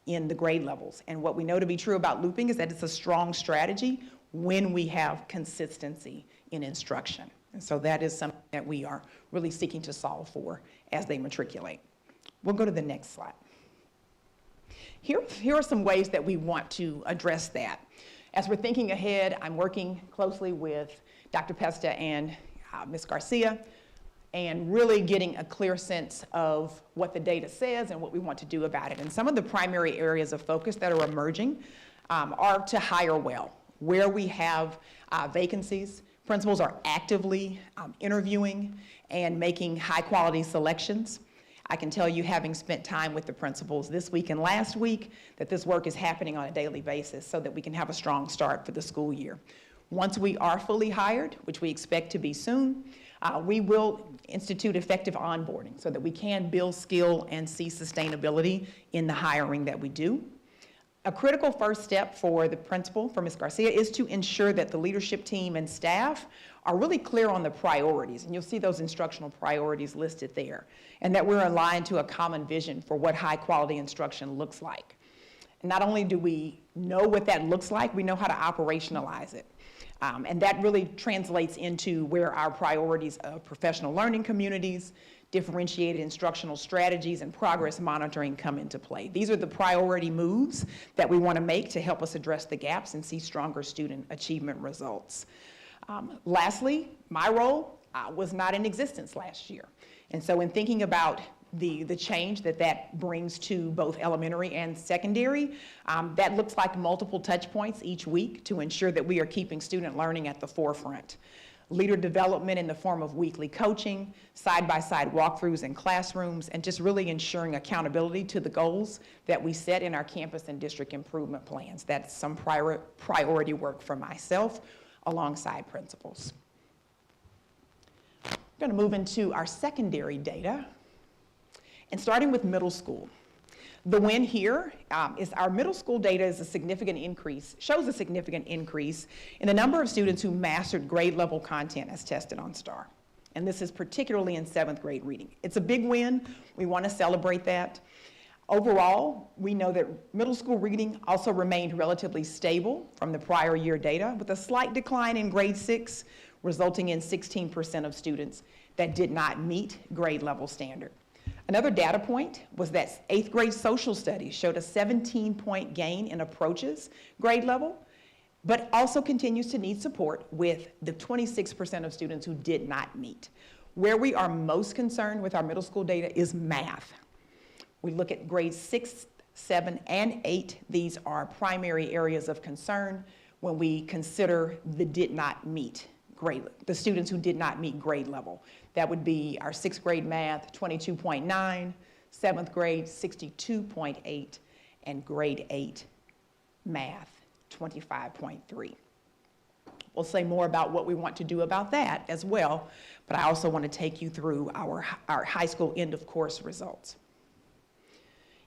in the grade levels. And what we know to be true about looping is that it's a strong strategy when we have consistency in instruction. And so that is something that we are really seeking to solve for as they matriculate. We'll go to the next slide. Here are some ways that we want to address that. As we're thinking ahead, I'm working closely with Dr. Pesta and Ms. Garcia, and really getting a clear sense of what the data says and what we want to do about it. And some of the primary areas of focus that are emerging are to hire well. Where we have vacancies, principals are actively interviewing and making high-quality selections. I can tell you, having spent time with the principals this week and last week, that this work is happening on a daily basis so that we can have a strong start for the school year. Once we are fully hired, which we expect to be soon, we will institute effective onboarding so that we can build skill and see sustainability in the hiring that we do. A critical first step for the principal, for Ms. Garcia, is to ensure that the leadership team and staff are really clear on the priorities, and you'll see those instructional priorities listed there, and that we're aligned to a common vision for what high-quality instruction looks like. And not only do we know what that looks like, we know how to operationalize it. And that really translates into where our priorities of professional learning communities, differentiated instructional strategies, and progress monitoring come into play. These are the priority moves that we want to make to help us address the gaps and see stronger student achievement results. Lastly, my role was not in existence last year. And so in thinking about the change that brings to both elementary and secondary, that looks like multiple touch points each week to ensure that we are keeping student learning at the forefront. Leader development in the form of weekly coaching, side-by-side walkthroughs in classrooms, and just really ensuring accountability to the goals that we set in our campus and district improvement plans. That's some priority work for myself, alongside principals. We're going to move into our secondary data, and starting with middle school. The win here is our middle school data is a significant increase, shows a significant increase in the number of students who mastered grade level content as tested on STAR. And this is particularly in 7th grade reading. It's a big win. We want to celebrate that. Overall, we know that middle school reading also remained relatively stable from the prior year data, with a slight decline in grade 6, resulting in 16% of students that did not meet grade level standard. Another data point was that 8th grade social studies showed a 17-point gain in approaches grade level, but also continues to need support with the 26% of students who did not meet. Where we are most concerned with our middle school data is math. We look at grades 6, 7, and 8. These are primary areas of concern when we consider the students who did not meet grade level. That would be our 6th grade math, 22.9, 7th grade, 62.8, and grade 8 math, 25.3. We'll say more about what we want to do about that as well, but I also want to take you through our high school end of course results.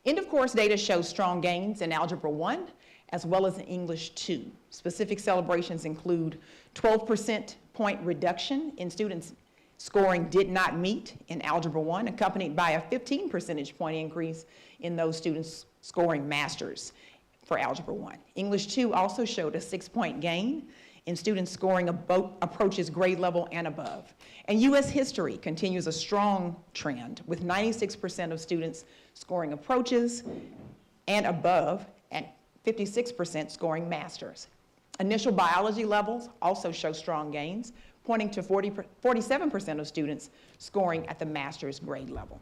End of course data shows strong gains in Algebra 1 as well as in English 2. Specific celebrations include 12% point reduction in students scoring did not meet in Algebra 1, accompanied by a 15 percentage point increase in those students scoring masters for Algebra 1. English 2 also showed a 6-point gain in students scoring approaches grade level and above. And U.S. history continues a strong trend, with 96% of students scoring approaches and above, and 56% scoring masters. Initial biology levels also show strong gains, pointing to 47% of students scoring at the master's grade level.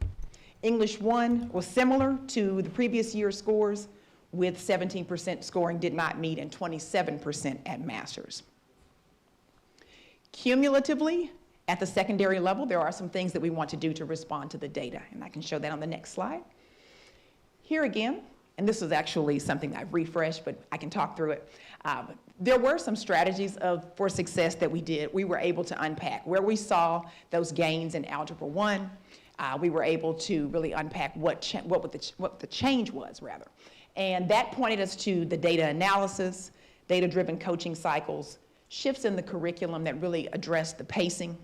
English 1 was similar to the previous year's scores, with 17% scoring did not meet and 27% at master's. Cumulatively, at the secondary level, there are some things that we want to do to respond to the data, and I can show that on the next slide. Here again, and this is actually something I've refreshed, but I can talk through it. There were some strategies for success that we were able to unpack. Where we saw those gains in Algebra 1, we were able to really unpack what the change was, rather. And that pointed us to the data analysis, data-driven coaching cycles, shifts in the curriculum that really addressed the pacing,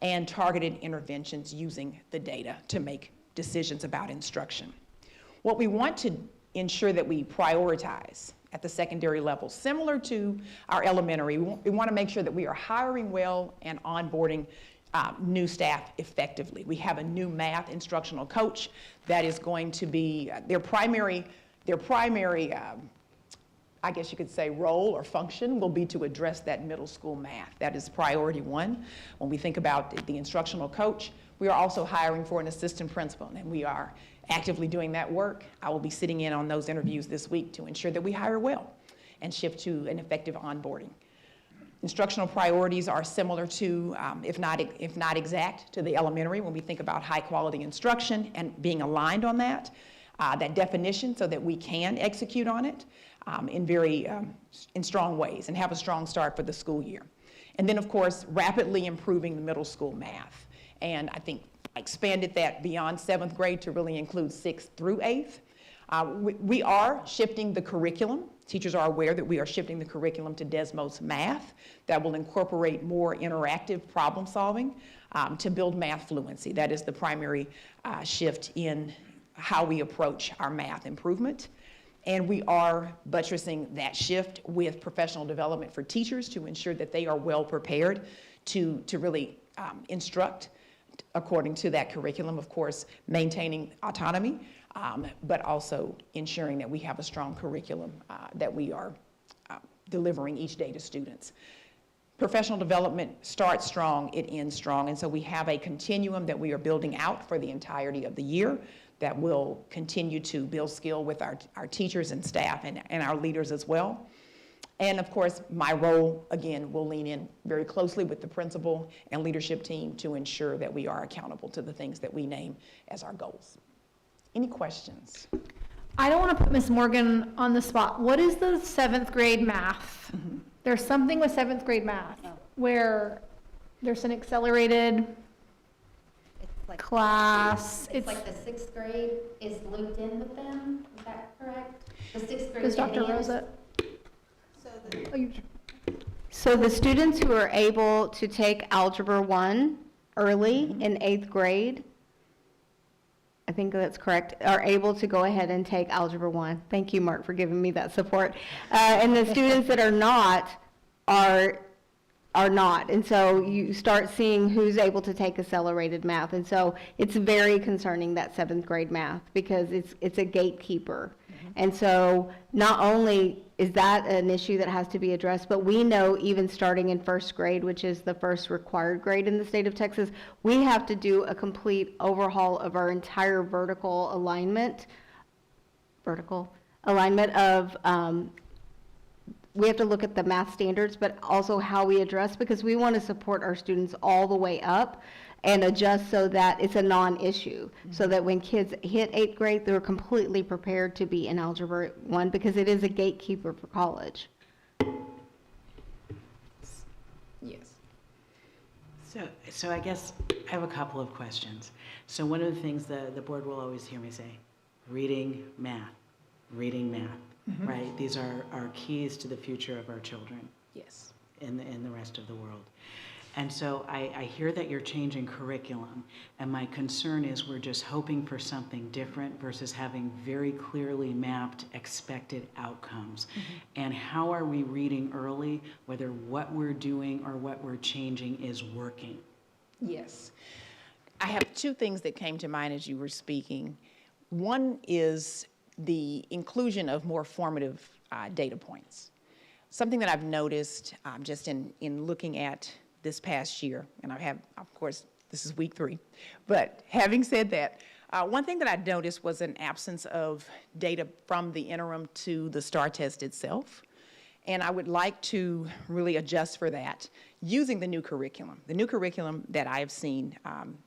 and targeted interventions using the data to make decisions about instruction. What we want to ensure that we prioritize at the secondary level, similar to our elementary, we want to make sure that we are hiring well and onboarding new staff effectively. We have a new math instructional coach that is going to be their primary I guess you could say role or function will be to address that middle school math. That is priority 1. When we think about the instructional coach, we are also hiring for an assistant principal, and we are actively doing that work. I will be sitting in on those interviews this week to ensure that we hire well and shift to an effective onboarding. Instructional priorities are similar to, if not exact, to the elementary when we think about high quality instruction and being aligned on that definition so that we can execute on it in strong ways and have a strong start for the school year. And then, of course, rapidly improving the middle school math. And I think I expanded that beyond 7th grade to really include 6th through 8th. We are shifting the curriculum. Teachers are aware that we are shifting the curriculum to Desmos Math that will incorporate more interactive problem solving to build math fluency. That is the primary shift in how we approach our math improvement. And we are buttressing that shift with professional development for teachers to ensure that they are well prepared to really instruct according to that curriculum, of course, maintaining autonomy, but also ensuring that we have a strong curriculum that we are delivering each day to students. Professional development starts strong, it ends strong, and so we have a continuum that we are building out for the entirety of the year that will continue to build skill with our teachers and staff and our leaders as well. And of course, my role, again, will lean in very closely with the principal and leadership team to ensure that we are accountable to the things that we name as our goals. Any questions? I don't want to put Ms. Morgan on the spot. What is the 7th grade math There's something with seventh grade math where there's an accelerated class. It's like the sixth grade is looped in with them, is that correct? The sixth grade Because Dr. advanced. Rosa. Oh, you- So the students who are able to take Algebra 1 early in eighth grade, I think that's correct, are able to go ahead and take Algebra 1. Thank you, Mark, for giving me that support. And the students that are not are not. And so you start seeing who's able to take accelerated math. And so it's very concerning, that seventh grade math, because it's a gatekeeper. And so not only is that an issue that has to be addressed, but we know even starting in first grade, which is the first required grade in the state of Texas, we have to do a complete overhaul of our entire vertical alignment of, we have to look at the math standards, but also how we address, because we want to support our students all the way up and adjust so that it's a non-issue, so that when kids hit eighth grade, they're completely prepared to be in Algebra 1, because it is a gatekeeper for college. Yes. So I guess I have a couple of questions. So one of the things the board will always hear me say, reading, math, right? These are keys to the future of our children Yes. in the rest of the world. And so I hear that you're changing curriculum, and my concern is we're just hoping for something different versus having very clearly mapped expected outcomes. And how are we reading early, whether what we're doing or what we're changing is working? Yes. I have two things that came to mind as you were speaking. One is the inclusion of more formative data points. Something that I've noticed just in looking at this past year, and I have, of course, this is week 3, but having said that, one thing that I noticed was an absence of data from the interim to the STAR test itself, and I would like to really adjust for that using the new curriculum. The new curriculum that I have seen,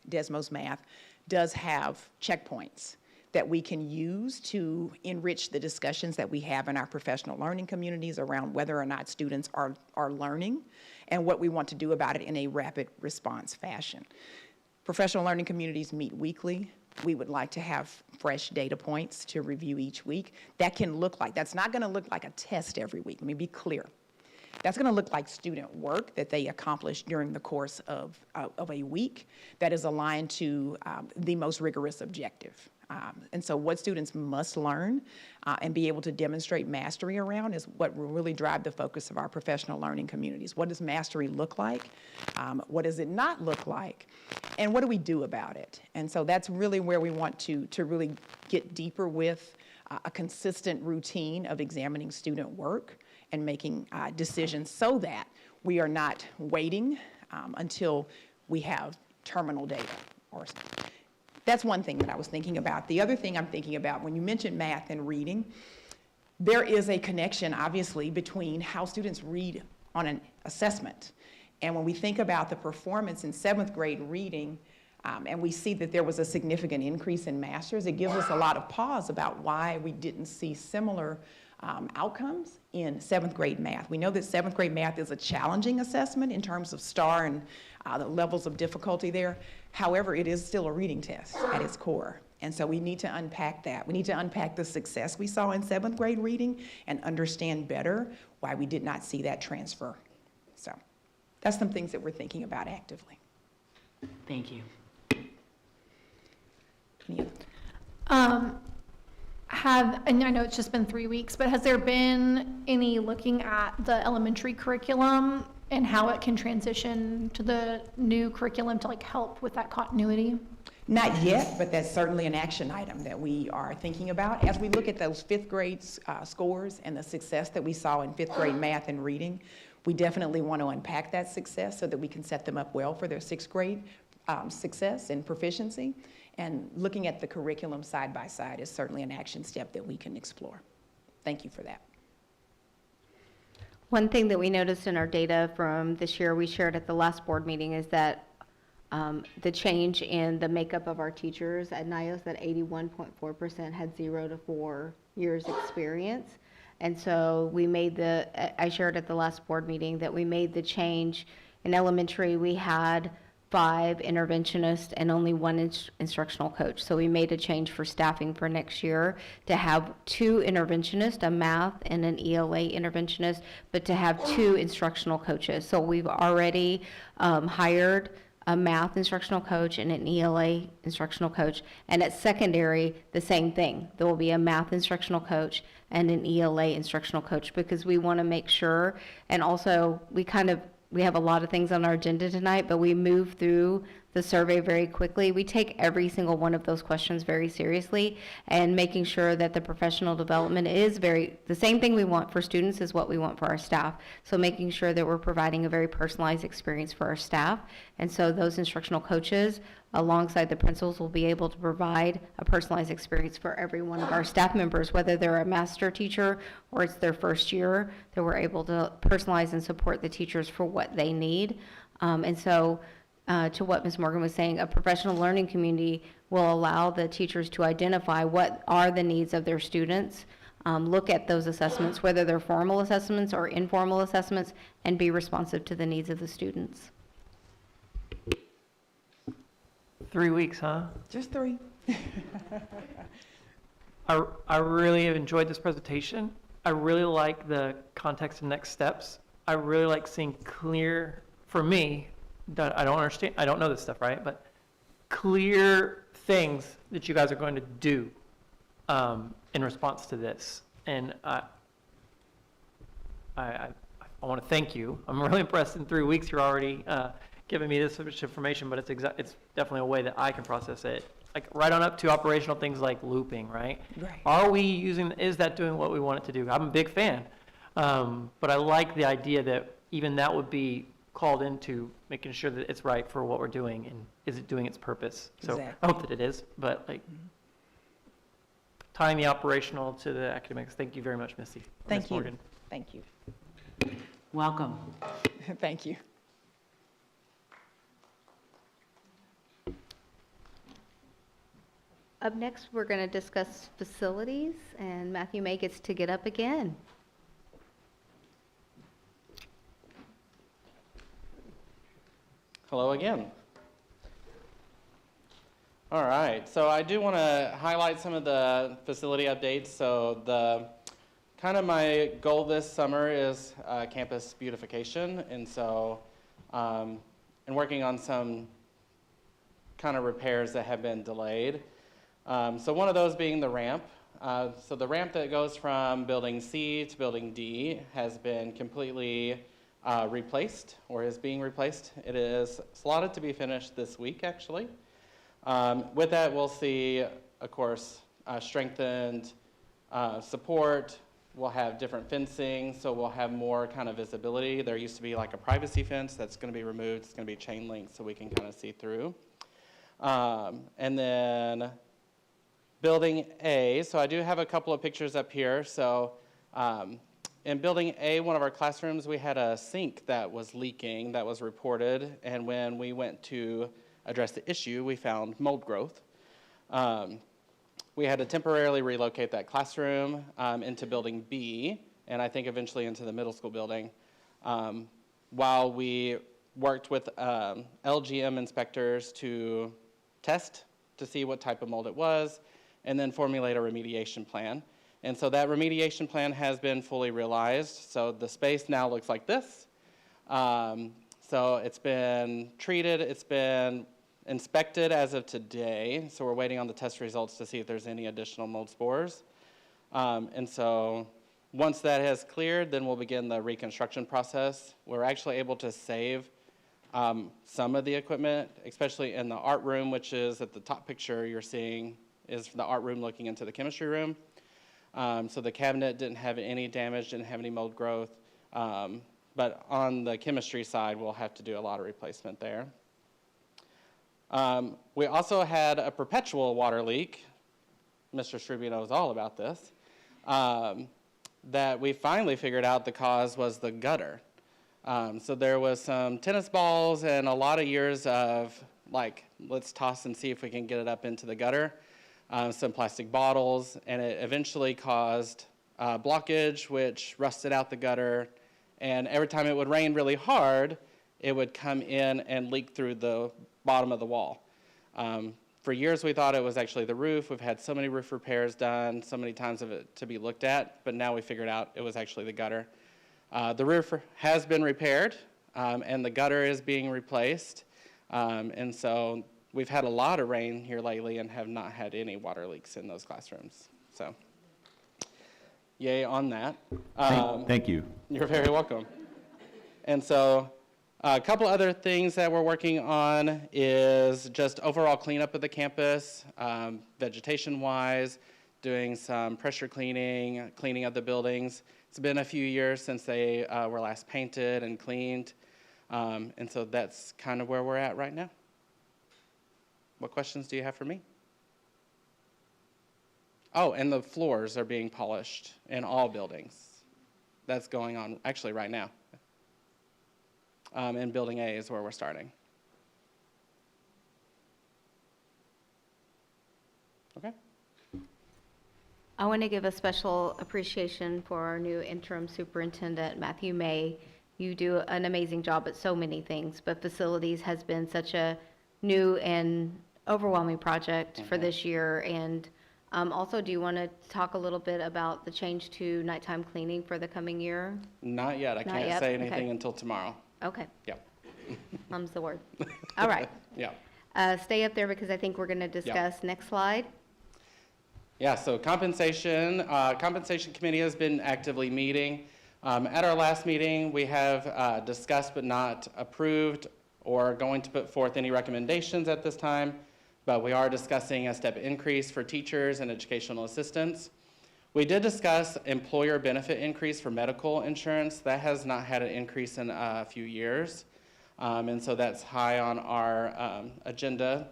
Desmos Math, does have checkpoints that we can use to enrich the discussions that we have in our professional learning communities around whether or not students are learning and what we want to do about it in a rapid response fashion. Professional learning communities meet weekly. We would like to have fresh data points to review each week. That can look like, that's not gonna look like a test every week, let me be clear. That's gonna look like student work that they accomplish during the course of a week that is aligned to the most rigorous objective. And so what students must learn and be able to demonstrate mastery around is what will really drive the focus of our professional learning communities. What does mastery look like? What does it not look like? And what do we do about it? And so that's really where we want to really get deeper with a consistent routine of examining student work and making decisions so that we are not waiting until we have terminal data. That's one thing that I was thinking about. The other thing I'm thinking about, when you mentioned math and reading, there is a connection, obviously, between how students read on an assessment. And when we think about the performance in 7th grade reading, and we see that there was a significant increase in masters, it gives us a lot of pause about why we didn't see similar outcomes in 7th grade math. We know that 7th grade math is a challenging assessment in terms of STAR and the levels of difficulty there. However, it is still a reading test at its core. And so we need to unpack that. We need to unpack the success we saw in 7th grade reading and understand better why we did not see that transfer. So that's some things that we're thinking about actively. Thank you. Any other? And I know it's just been 3 weeks, but has there been any looking at the elementary curriculum and how it can transition to the new curriculum to like help with that continuity? Not yet, but that's certainly an action item that we are thinking about. As we look at those 5th grade scores and the success that we saw in 5th grade math and reading, we definitely want to unpack that success so that we can set them up well for their 6th grade success and proficiency. And looking at the curriculum side by side is certainly an action step that we can explore. Thank you for that. One thing that we noticed in our data from this year, we shared at the last board meeting, is that the change in the makeup of our teachers at NYOS, that 81.4% had 0 to 4 years experience. And so we made I shared at the last board meeting that we made the change. In elementary, we had 5 interventionists and only 1 instructional coach. So we made a change for staffing for next year to have 2 interventionists, a math and an ELA interventionist, but to have 2 instructional coaches. So we've already hired a math instructional coach and an ELA instructional coach. And at secondary, the same thing. There will be a math instructional coach and an ELA instructional coach, because we want to make sure, and also we have a lot of things on our agenda tonight, but we move through the survey very quickly. We take every single one of those questions very seriously, and making sure that the professional development is the same thing we want for students is what we want for our staff. So making sure that we're providing a very personalized experience for our staff. And so those instructional coaches, alongside the principals, will be able to provide a personalized experience for every one of our staff members, whether they're a master teacher or it's their first year, that we're able to personalize and support the teachers for what they need. And so to what Ms. Morgan was saying, a professional learning community will allow the teachers to identify what are the needs of their students, look at those assessments, whether they're formal assessments or informal assessments, and be responsive to the needs of the students. 3 weeks, huh? Just 3. I really have enjoyed this presentation. I really like the context and next steps. I really like seeing clear, for me, that I don't understand, I don't know this stuff, right? But clear things that you guys are going to do in response to this. And I want to thank you. I'm really impressed. In 3 weeks, you're already giving me this much information, but it's definitely a way that I can process it. Like right on up to operational things like looping, right? Right. Is that doing what we want it to do? I'm a big fan. But I like the idea that even that would be called into making sure that it's right for what we're doing, and is it doing its purpose? So Exactly. I hope that it is, but like tying the operational to the academics. Thank you very much, Missy. Thank Ms. you. Morgan. Thank you. Welcome. Thank you. Up next, we're going to discuss facilities, and Matthew May gets to get up again. Hello again. All right, so I do want to highlight some of the facility updates. So my goal this summer is campus beautification, and so and working on some kind of repairs that have been delayed. So one of those being the ramp. So the ramp that goes from building C to building D has been completely replaced, or is being replaced. It is slotted to be finished this week, actually. With that, we'll see, of course, strengthened support. We'll have different fencing, so we'll have more kind of visibility. There used to be like a privacy fence that's going to be removed. It's going to be chain link, so we can kind of see through. And then building A, so I do have a couple of pictures up here. So in building A, one of our classrooms, we had a sink that was leaking that was reported, and when we went to address the issue, we found mold growth. We had to temporarily relocate that classroom into building B, and I think eventually into the middle school building, while we worked with LGM inspectors to test to see what type of mold it was, and then formulate a remediation plan. And so that remediation plan has been fully realized. So the space now looks like this. So it's been treated, it's been inspected as of today. So we're waiting on the test results to see if there's any additional mold spores. And so once that has cleared, then we'll begin the reconstruction process. We're actually able to save some of the equipment, especially in the art room, which is at the top picture you're seeing is the art room looking into the chemistry room. So the cabinet didn't have any damage, didn't have any mold growth. But on the chemistry side, we'll have to do a lot of replacement there. We also had a perpetual water leak. Mr. Strube knows all about this. That we finally figured out the cause was the gutter. So there was some tennis balls and a lot of years of like, let's toss and see if we can get it up into the gutter. Some plastic bottles, and it eventually caused blockage, which rusted out the gutter. And every time it would rain really hard, it would come in and leak through the bottom of the wall. For years, we thought it was actually the roof. We've had so many roof repairs done, so many times of it to be looked at, but now we figured out it was actually the gutter. The roof has been repaired, and the gutter is being replaced. And so we've had a lot of rain here lately and have not had any water leaks in those classrooms. So, yay on that. Thank you. You're very welcome. And so, a couple other things that we're working on is just overall cleanup of the campus, vegetation-wise, doing some pressure cleaning, cleaning of the buildings. It's been a few years since they were last painted and cleaned, and so that's kind of where we're at right now. What questions do you have for me? Oh, and the floors are being polished in all buildings. That's going on actually right now. And Building A is where we're starting. Okay. I want to give a special appreciation for our new interim superintendent, Matthew May. You do an amazing job at so many things, but facilities has been such a new and overwhelming project for this year. And also, do you want to talk a little bit about the change to nighttime cleaning for the coming year? Not yet. I Not can't yet? say anything Okay. until tomorrow. Okay, Yep. mum's the word. All right. Yeah. Stay up there because I think we're going to discuss. Next slide. Yeah, so compensation committee has been actively meeting. At our last meeting, we have discussed but not approved or going to put forth any recommendations at this time, but we are discussing a step increase for teachers and educational assistants. We did discuss employer benefit increase for medical insurance. That has not had an increase in a few years, and so that's high on our agenda.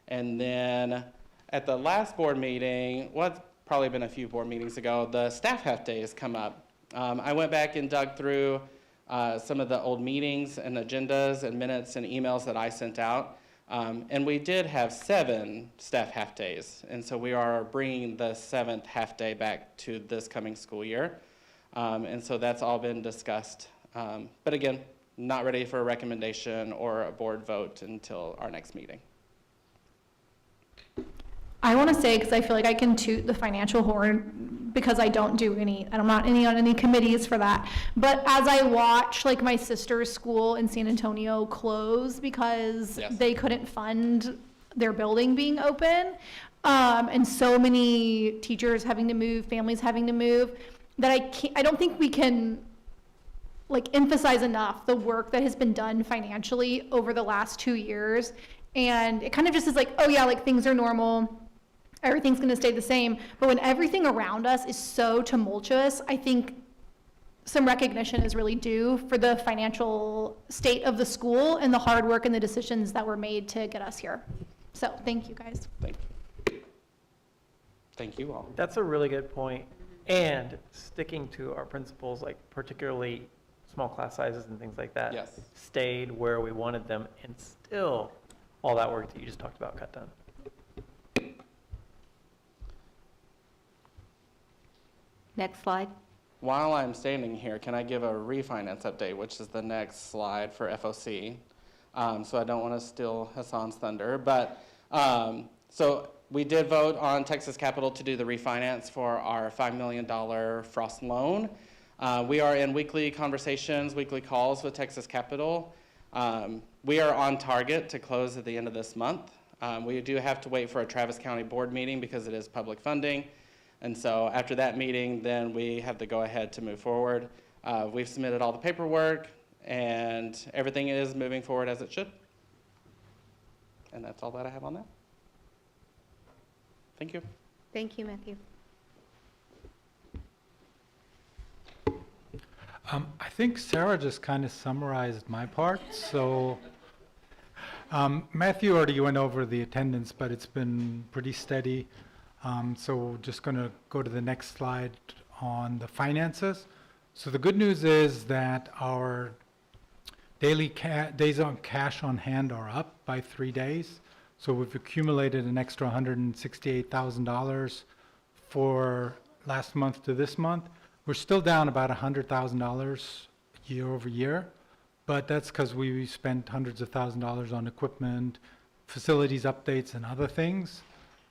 And then at the last board meeting, well, it's probably been a few board meetings ago, the staff half-day has come up. I went back and dug through some of the old meetings and agendas and minutes and emails that I sent out. And we did have 7 staff half-days, and so we are bringing the 7th half-day back to this coming school year. And so that's all been discussed. But again, not ready for a recommendation or a board vote until our next meeting. I want to say, because I feel like I can toot the financial horn because I don't do any, I'm not on any committees for that. But as I watch like my sister's school in San Antonio close because Yes. they couldn't fund their building being open, and so many teachers having to move, families having to move, that I don't think we can like emphasize enough the work that has been done financially over the last 2 years. And it kind of just is like, oh yeah, like things are normal. Everything's going to stay the same. But when everything around us is so tumultuous, I think some recognition is really due for the financial state of the school and the hard work and the decisions that were made to get us here. So thank you guys. Thank you all. That's a really good point. And sticking to our principles, like particularly small class sizes and things like that, Yes. stayed where we wanted them, and still all that work that you just talked about got done. Next slide. While I'm standing here, can I give a refinance update, which is the next slide for FOC? So I don't want to steal Hassan's thunder, but so we did vote on Texas Capital to do the refinance for our $5 million Frost loan. We are in weekly conversations, weekly calls with Texas Capital. We are on target to close at the end of this month. We do have to wait for a Travis County board meeting because it is public funding. And so after that meeting, then we have the go-ahead to move forward. We've submitted all the paperwork, and everything is moving forward as it should. And that's all that I have on that. Thank you. Thank you, Matthew. I think Sarah just kind of summarized my part. So Matthew already went over the attendance, but it's been pretty steady. So we're just going to go to the next slide on the finances. So the good news is that our daily days on cash on hand are up by 3 days. So we've accumulated an extra $168,000 for last month to this month. We're still down about $100,000 year over year, but that's because we spent hundreds of thousands of dollars on equipment, facilities updates, and other things.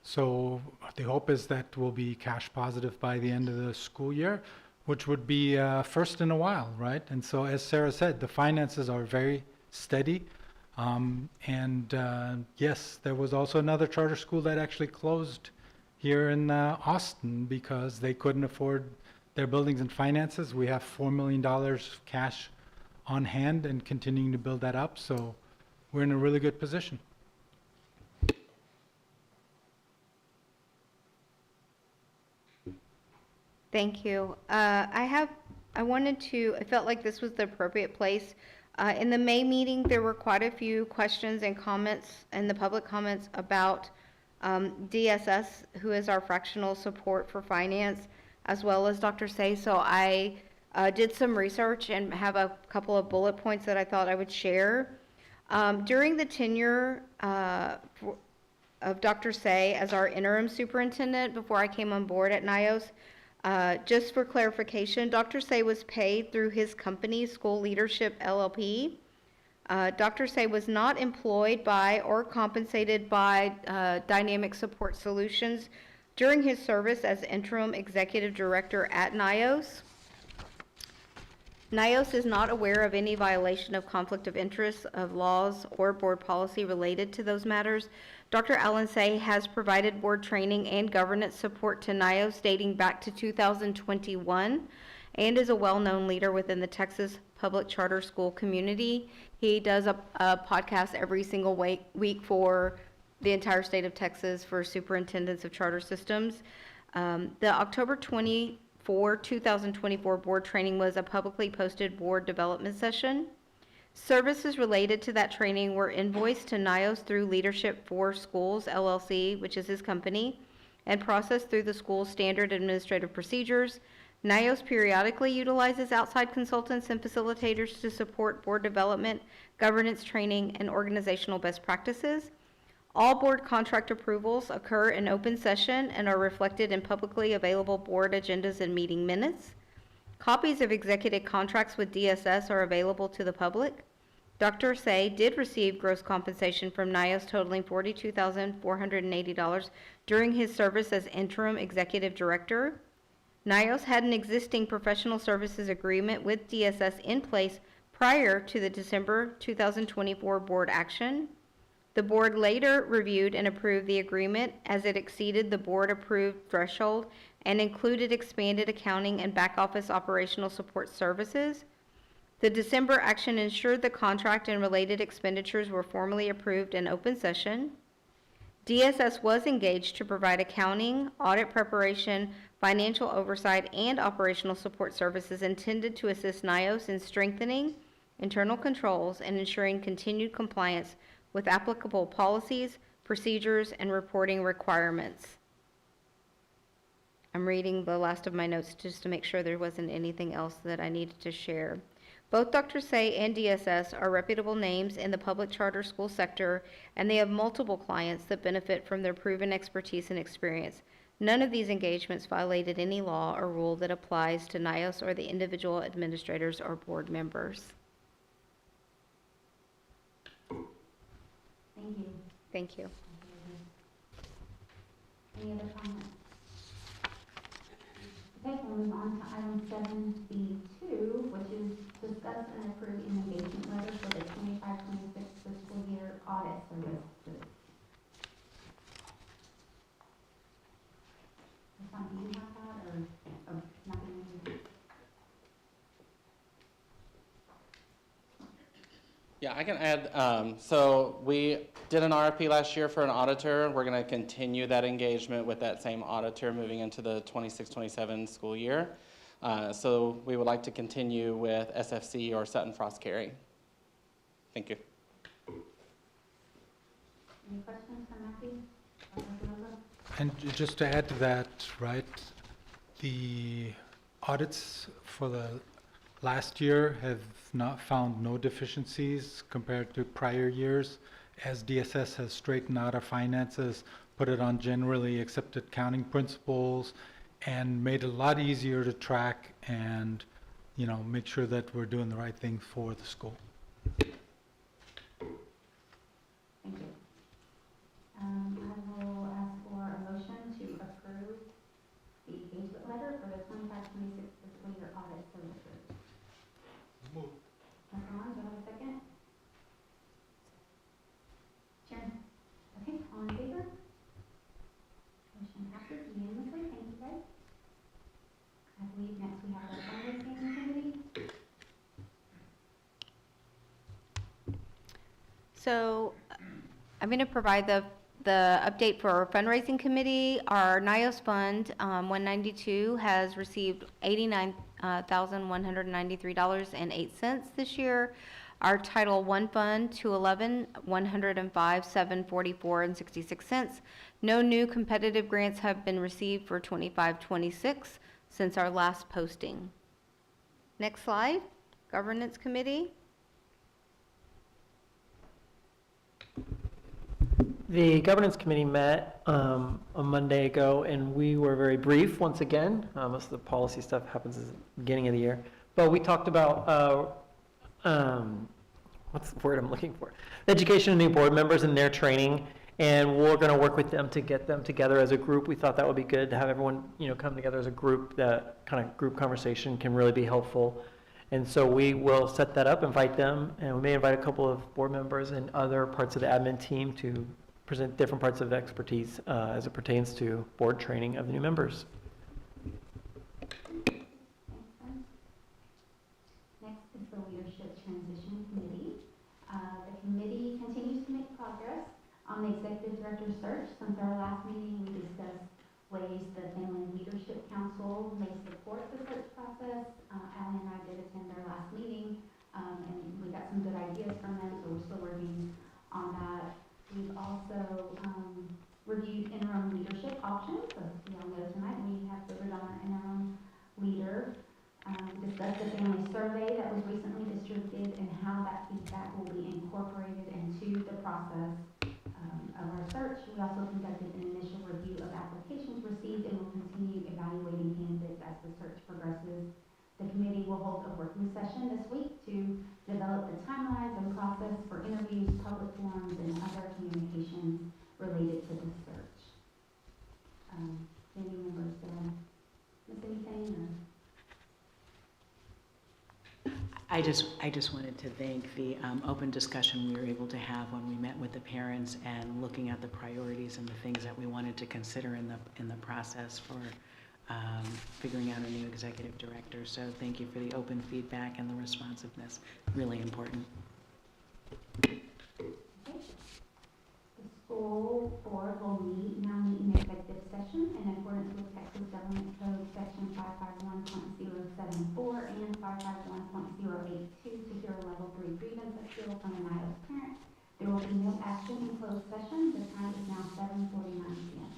So the hope is that we'll be cash positive by the end of the school year, which would be first in a while, right? And so, as Sarah said, the finances are very steady. Yes, there was also another charter school that actually closed here in Austin because they couldn't afford their buildings and finances. We have $4 million cash on hand and continuing to build that up. So we're in a really good position. Thank you. I felt like this was the appropriate place. In the May meeting, there were quite a few questions and comments, and the public comments about DSS, who is our fractional support for finance, as well as Dr. Say. So I did some research and have a couple of bullet points that I thought I would share. During the tenure of Dr. Say as our interim superintendent before I came on board at NYOS, just for clarification, Dr. Say was paid through his company, School Leadership LLP. Dr. Say was not employed by or compensated by Dynamic Support Solutions during his service as interim executive director at NYOS. NYOS is not aware of any violation of conflict of interest of laws or board policy related to those matters. Dr. Allen Say has provided board training and governance support to NYOS dating back to 2021 and is a well-known leader within the Texas public charter school community. He does a podcast every single week for the entire state of Texas for superintendents of charter systems. The October 2024 board training was a publicly posted board development session. Services related to that training were invoiced to NYOS through Leadership for Schools, LLC, which is his company, and processed through the school's standard administrative procedures. NYOS periodically utilizes outside consultants and facilitators to support board development, governance training, and organizational best practices. All board contract approvals occur in open session and are reflected in publicly available board agendas and meeting minutes. Copies of executive contracts with DSS are available to the public. Dr. Say did receive gross compensation from NYOS totaling $42,480 during his service as interim executive director. NYOS had an existing professional services agreement with DSS in place prior to the December 2024 board action. The board later reviewed and approved the agreement as it exceeded the board-approved threshold and included expanded accounting and back-office operational support services. The December action ensured the contract and related expenditures were formally approved in open session. DSS was engaged to provide accounting, audit preparation, financial oversight, and operational support services intended to assist NYOS in strengthening internal controls and ensuring continued compliance with applicable policies, procedures, and reporting requirements. I'm reading the last of my notes just to make sure there wasn't anything else that I needed to share. Both Dr. Say and DSS are reputable names in the public charter school sector, and they have multiple clients that benefit from their proven expertise and experience. None of these engagements violated any law or rule that applies to NYOS or the individual administrators or board members. Thank you. Thank you. Any other comments? Okay, we'll move on to item 7B2, which is discuss and approve an engagement letter for the 25-26 fiscal year audit services. Hassan, do you have that, or nothing? Yeah, I can add, so we did an RFP last year for an auditor. We're going to continue that engagement with that same auditor moving into the 26-27 school year. So we would like to continue with SFC or Sutton Frost Cary. Thank you. Any questions for Matthew? And just to add to that, right, the audits for the last year have not found no deficiencies compared to prior years, as DSS has straightened out our finances, put it on generally accepted accounting principles, and made it a lot easier to track and, make sure that we're doing the right thing for the school. Thank you. I will ask for a motion to approve the engagement letter for the 25-26 fiscal year audit services. Move. Dr. Ron, do I have a second? Sharon? Okay, all in favor? Motion passes unanimously. Thank you, guys. I believe next we have our fundraising committee. So I'm going to provide the update for our fundraising committee. Our NYOS fund, 192, has received $89,193.08 this year. Our Title I fund, 211, $105,744.66. No new competitive grants have been received for 25-26 since our last posting. Next slide, governance committee. The governance committee met a Monday ago, and we were very brief once again. Most of the policy stuff happens at the beginning of the year. But we talked about, what's the word I'm looking for? Education of new board members and their training, and we're going to work with them to get them together as a group. We thought that would be good to have everyone, come together as a group. That kind of group conversation can really be helpful. And so we will set that up, invite them, and we may invite a couple of board members and other parts of the admin team to present different parts of expertise as it pertains to board training of the new members. Next is the Leadership Transition Committee. The committee continues to make progress on the executive director search. Since our last meeting, we discussed ways the Family Leadership Council may support the search process. Allie and I did attend their last meeting, and we got some good ideas from them, so we're still working on that. We've also reviewed interim leadership options. As we all know tonight, we have voted on an interim leader. Discussed the family survey that was recently distributed and how that feedback will be incorporated into the process of our search. We also conducted an initial review of applications received and will continue evaluating candidates as the search progresses. The committee will hold a working session this week to develop the timelines and process for interviews, public forums, and other communications related to the search. Any members miss anything? Or? I just wanted to thank the open discussion we were able to have when we met with the parents and looking at the priorities and the things that we wanted to consider in the process for figuring out a new executive director. So thank you for the open feedback and the responsiveness. Really important. Okay. The school board will now meet in executive session in accordance with Texas Government Code Section 551.074 and 551.082 to hear a level 3 grievance appeal from a NYOS parent. There will be no action in closed session. The time is now 7:49 p.m.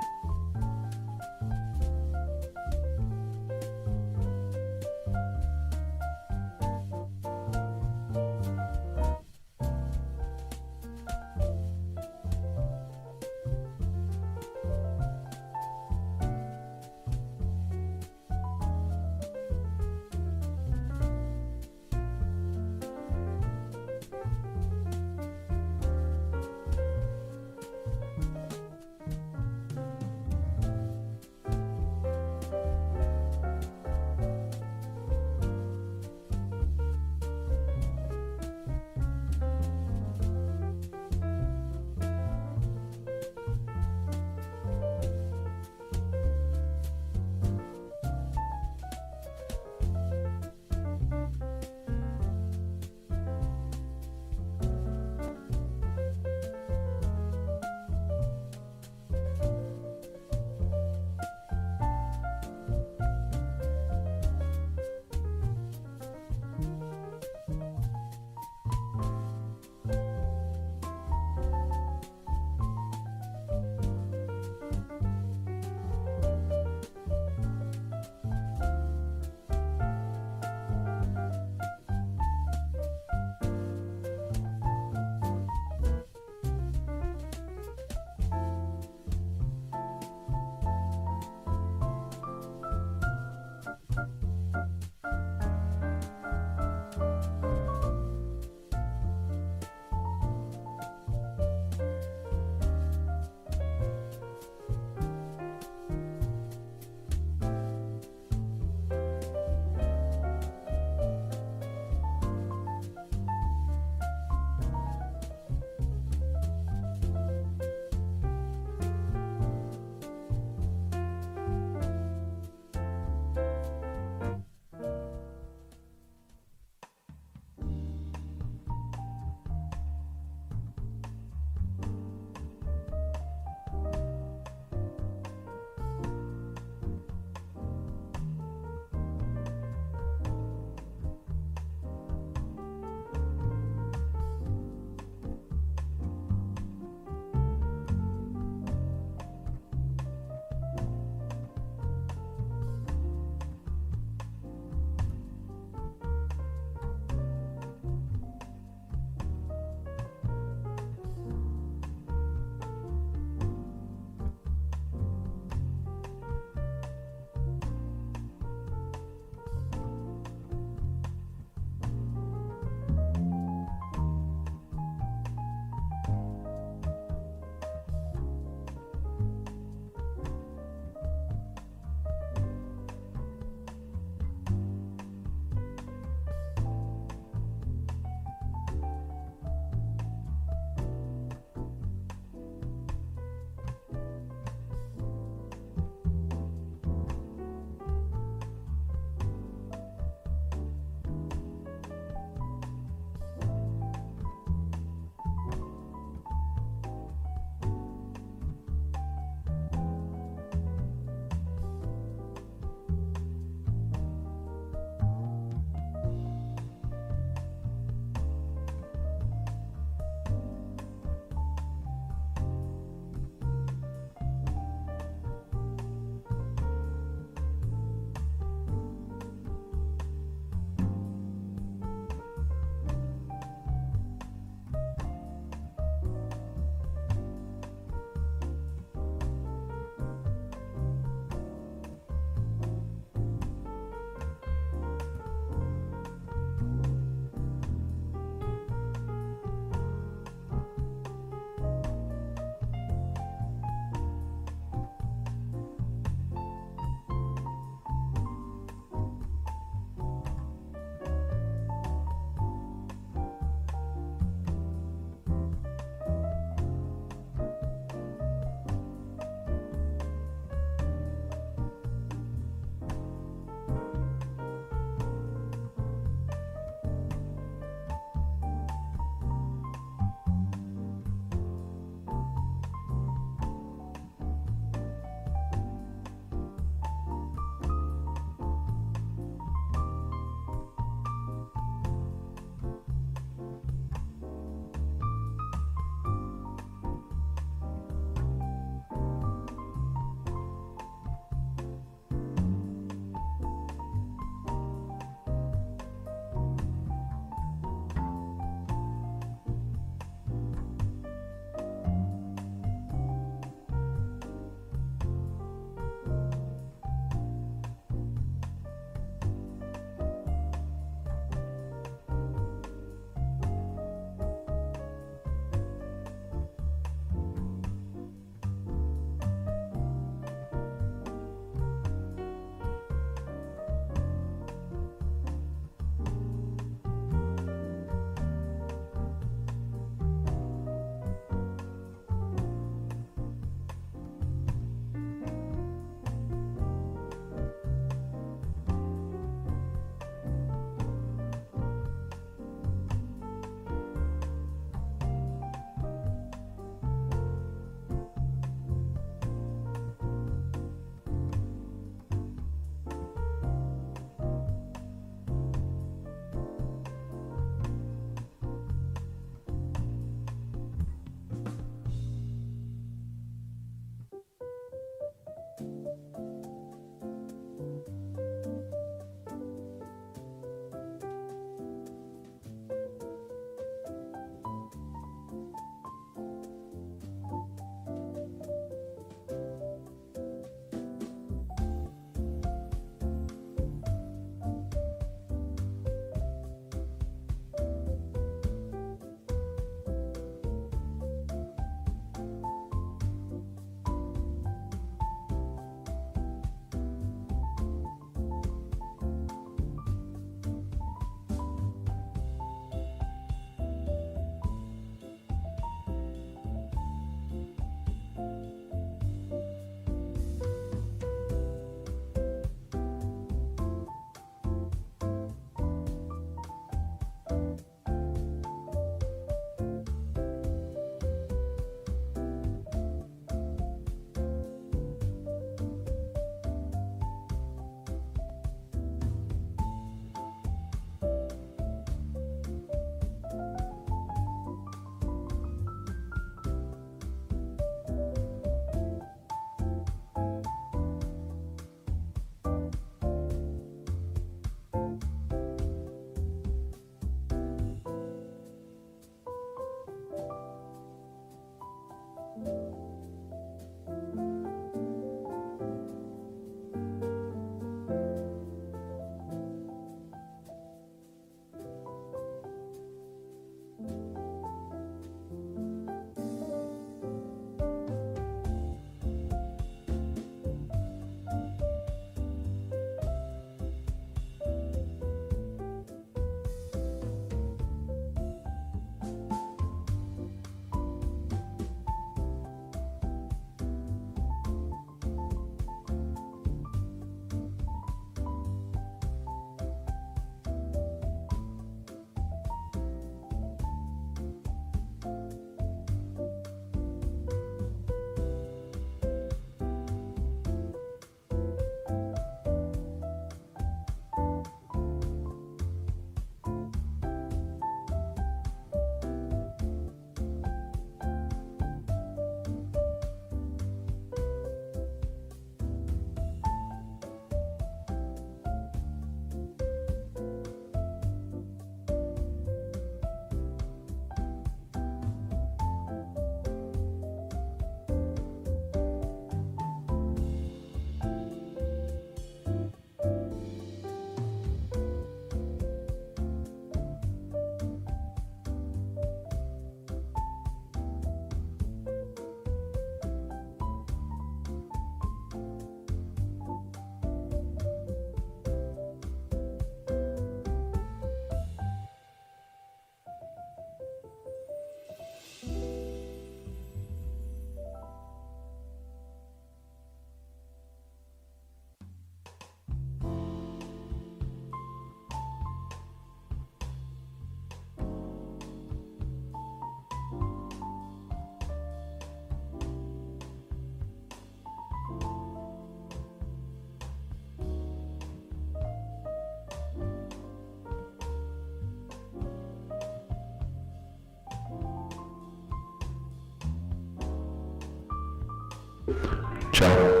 Check.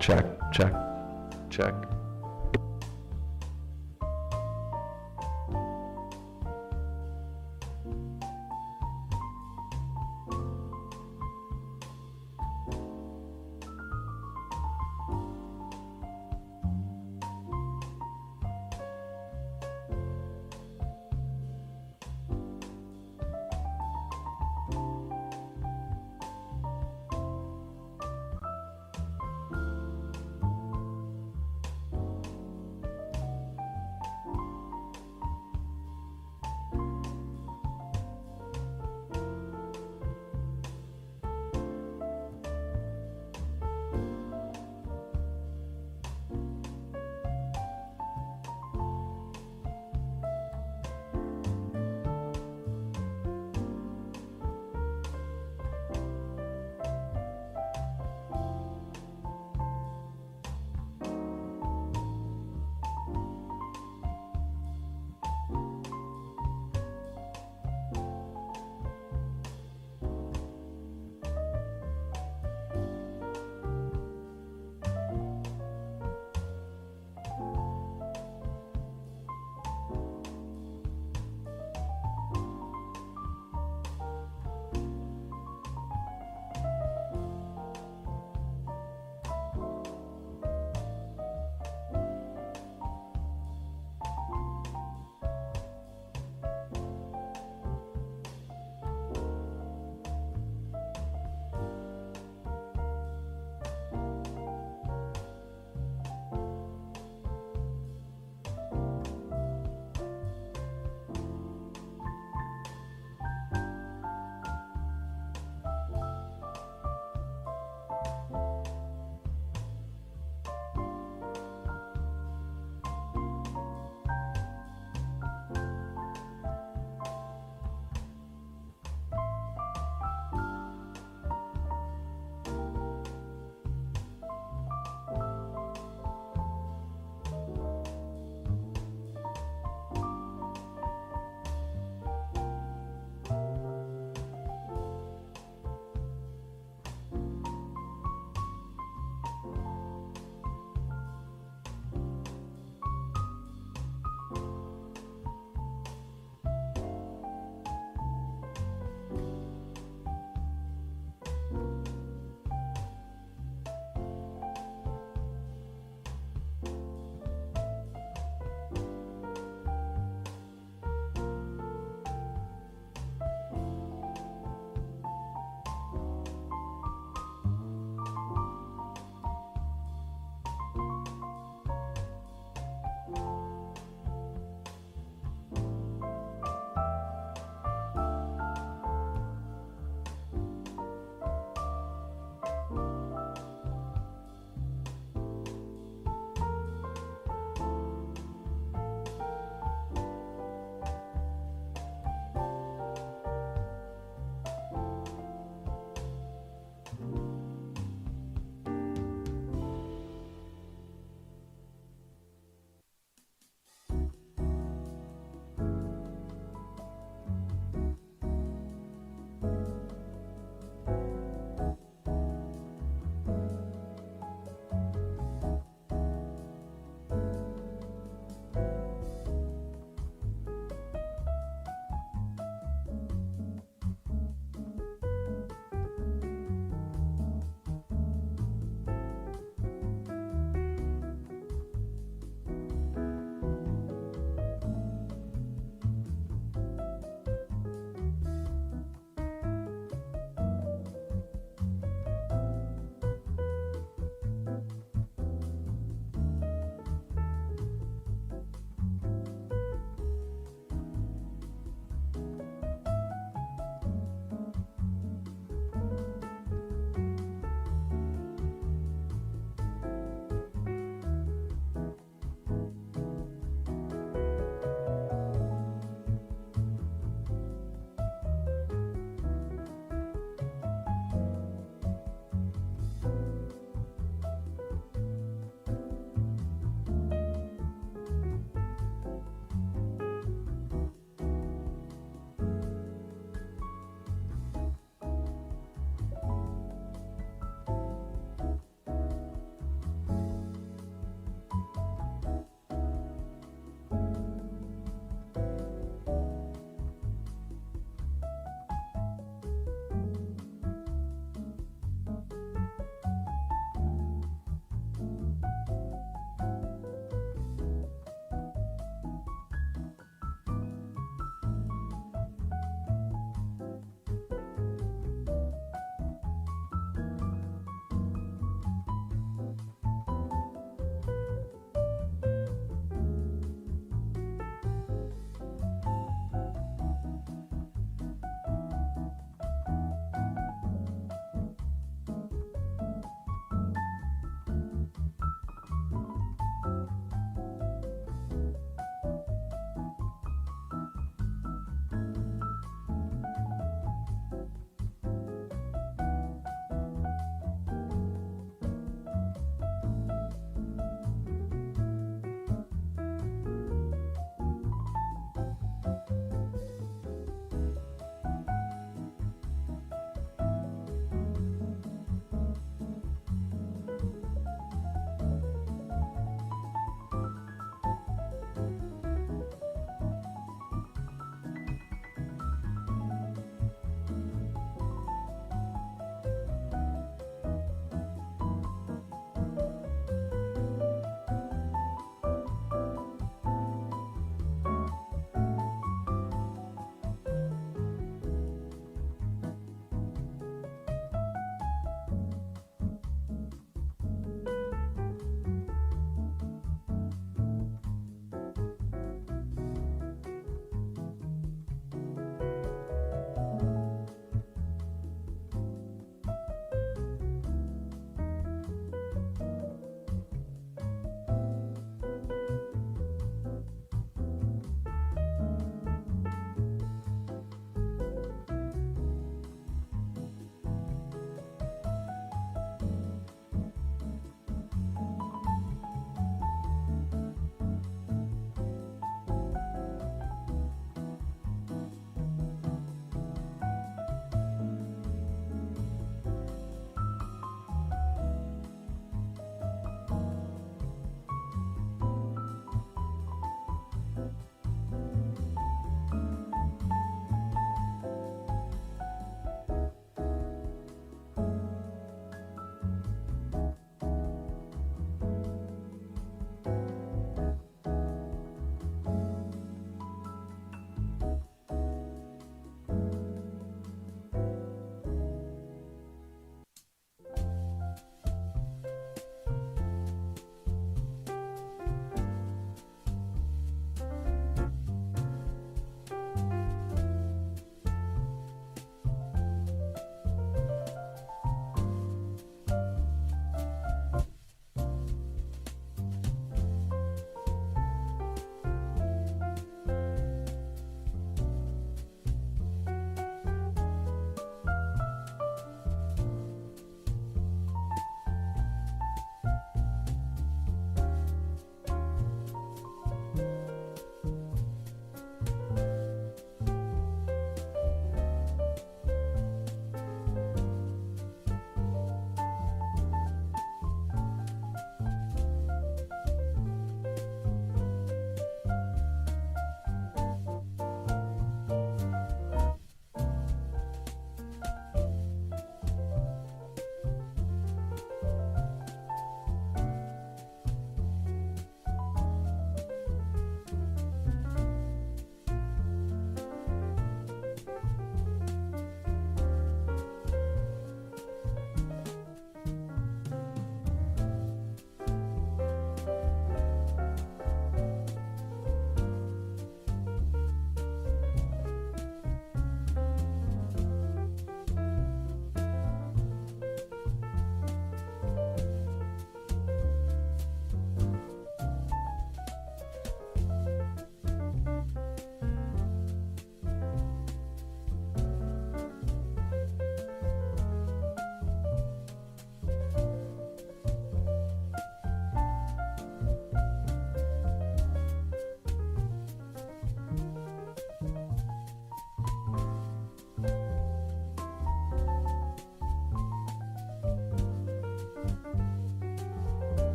Check, check, check.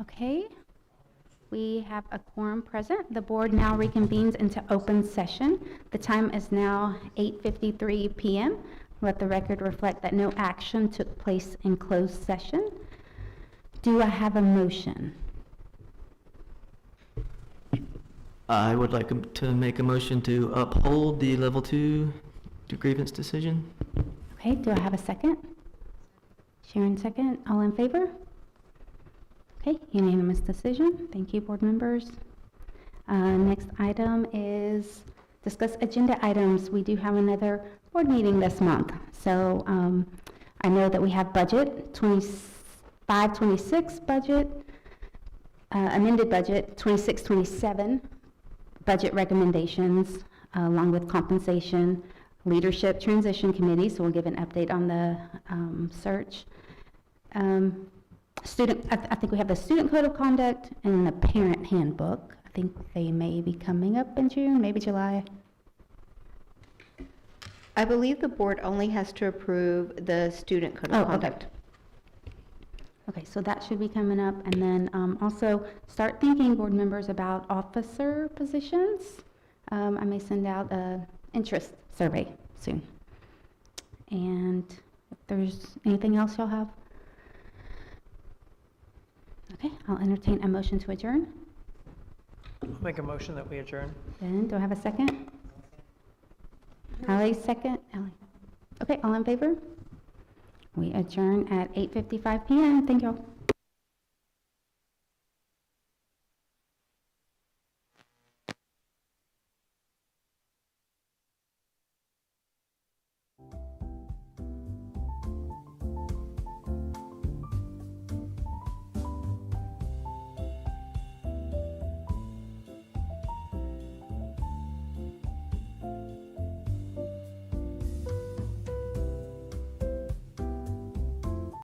Okay. We have a quorum present. The board now reconvenes into open session. The time is now 8:53 p.m. Let the record reflect that no action took place in closed session. Do I have a motion? I would like to make a motion to uphold the level 2 grievance decision. Okay, do I have a second? Sharon, second. All in favor? Okay, unanimous decision. Thank you, board members. Next item is discuss agenda items. We do have another board meeting this month. So I know that we have budget, 25-26 budget, amended budget, 26-27 budget recommendations, along with compensation, leadership transition committee, so we'll give an update on the search. I think we have the student code of conduct and the parent handbook. I think they may be coming up in June, maybe July. I believe the board only has to approve the student code of conduct. Okay, so that should be coming up. And then also start thinking, board members, about officer positions. I may send out an interest survey soon. And if there's anything else y'all have? Okay, I'll entertain a motion to adjourn. I'll make a motion that we adjourn. Ben, do I have a second? Ally, second. Ally. Okay, all in favor? We adjourn at 8:55 p.m. Thank y'all.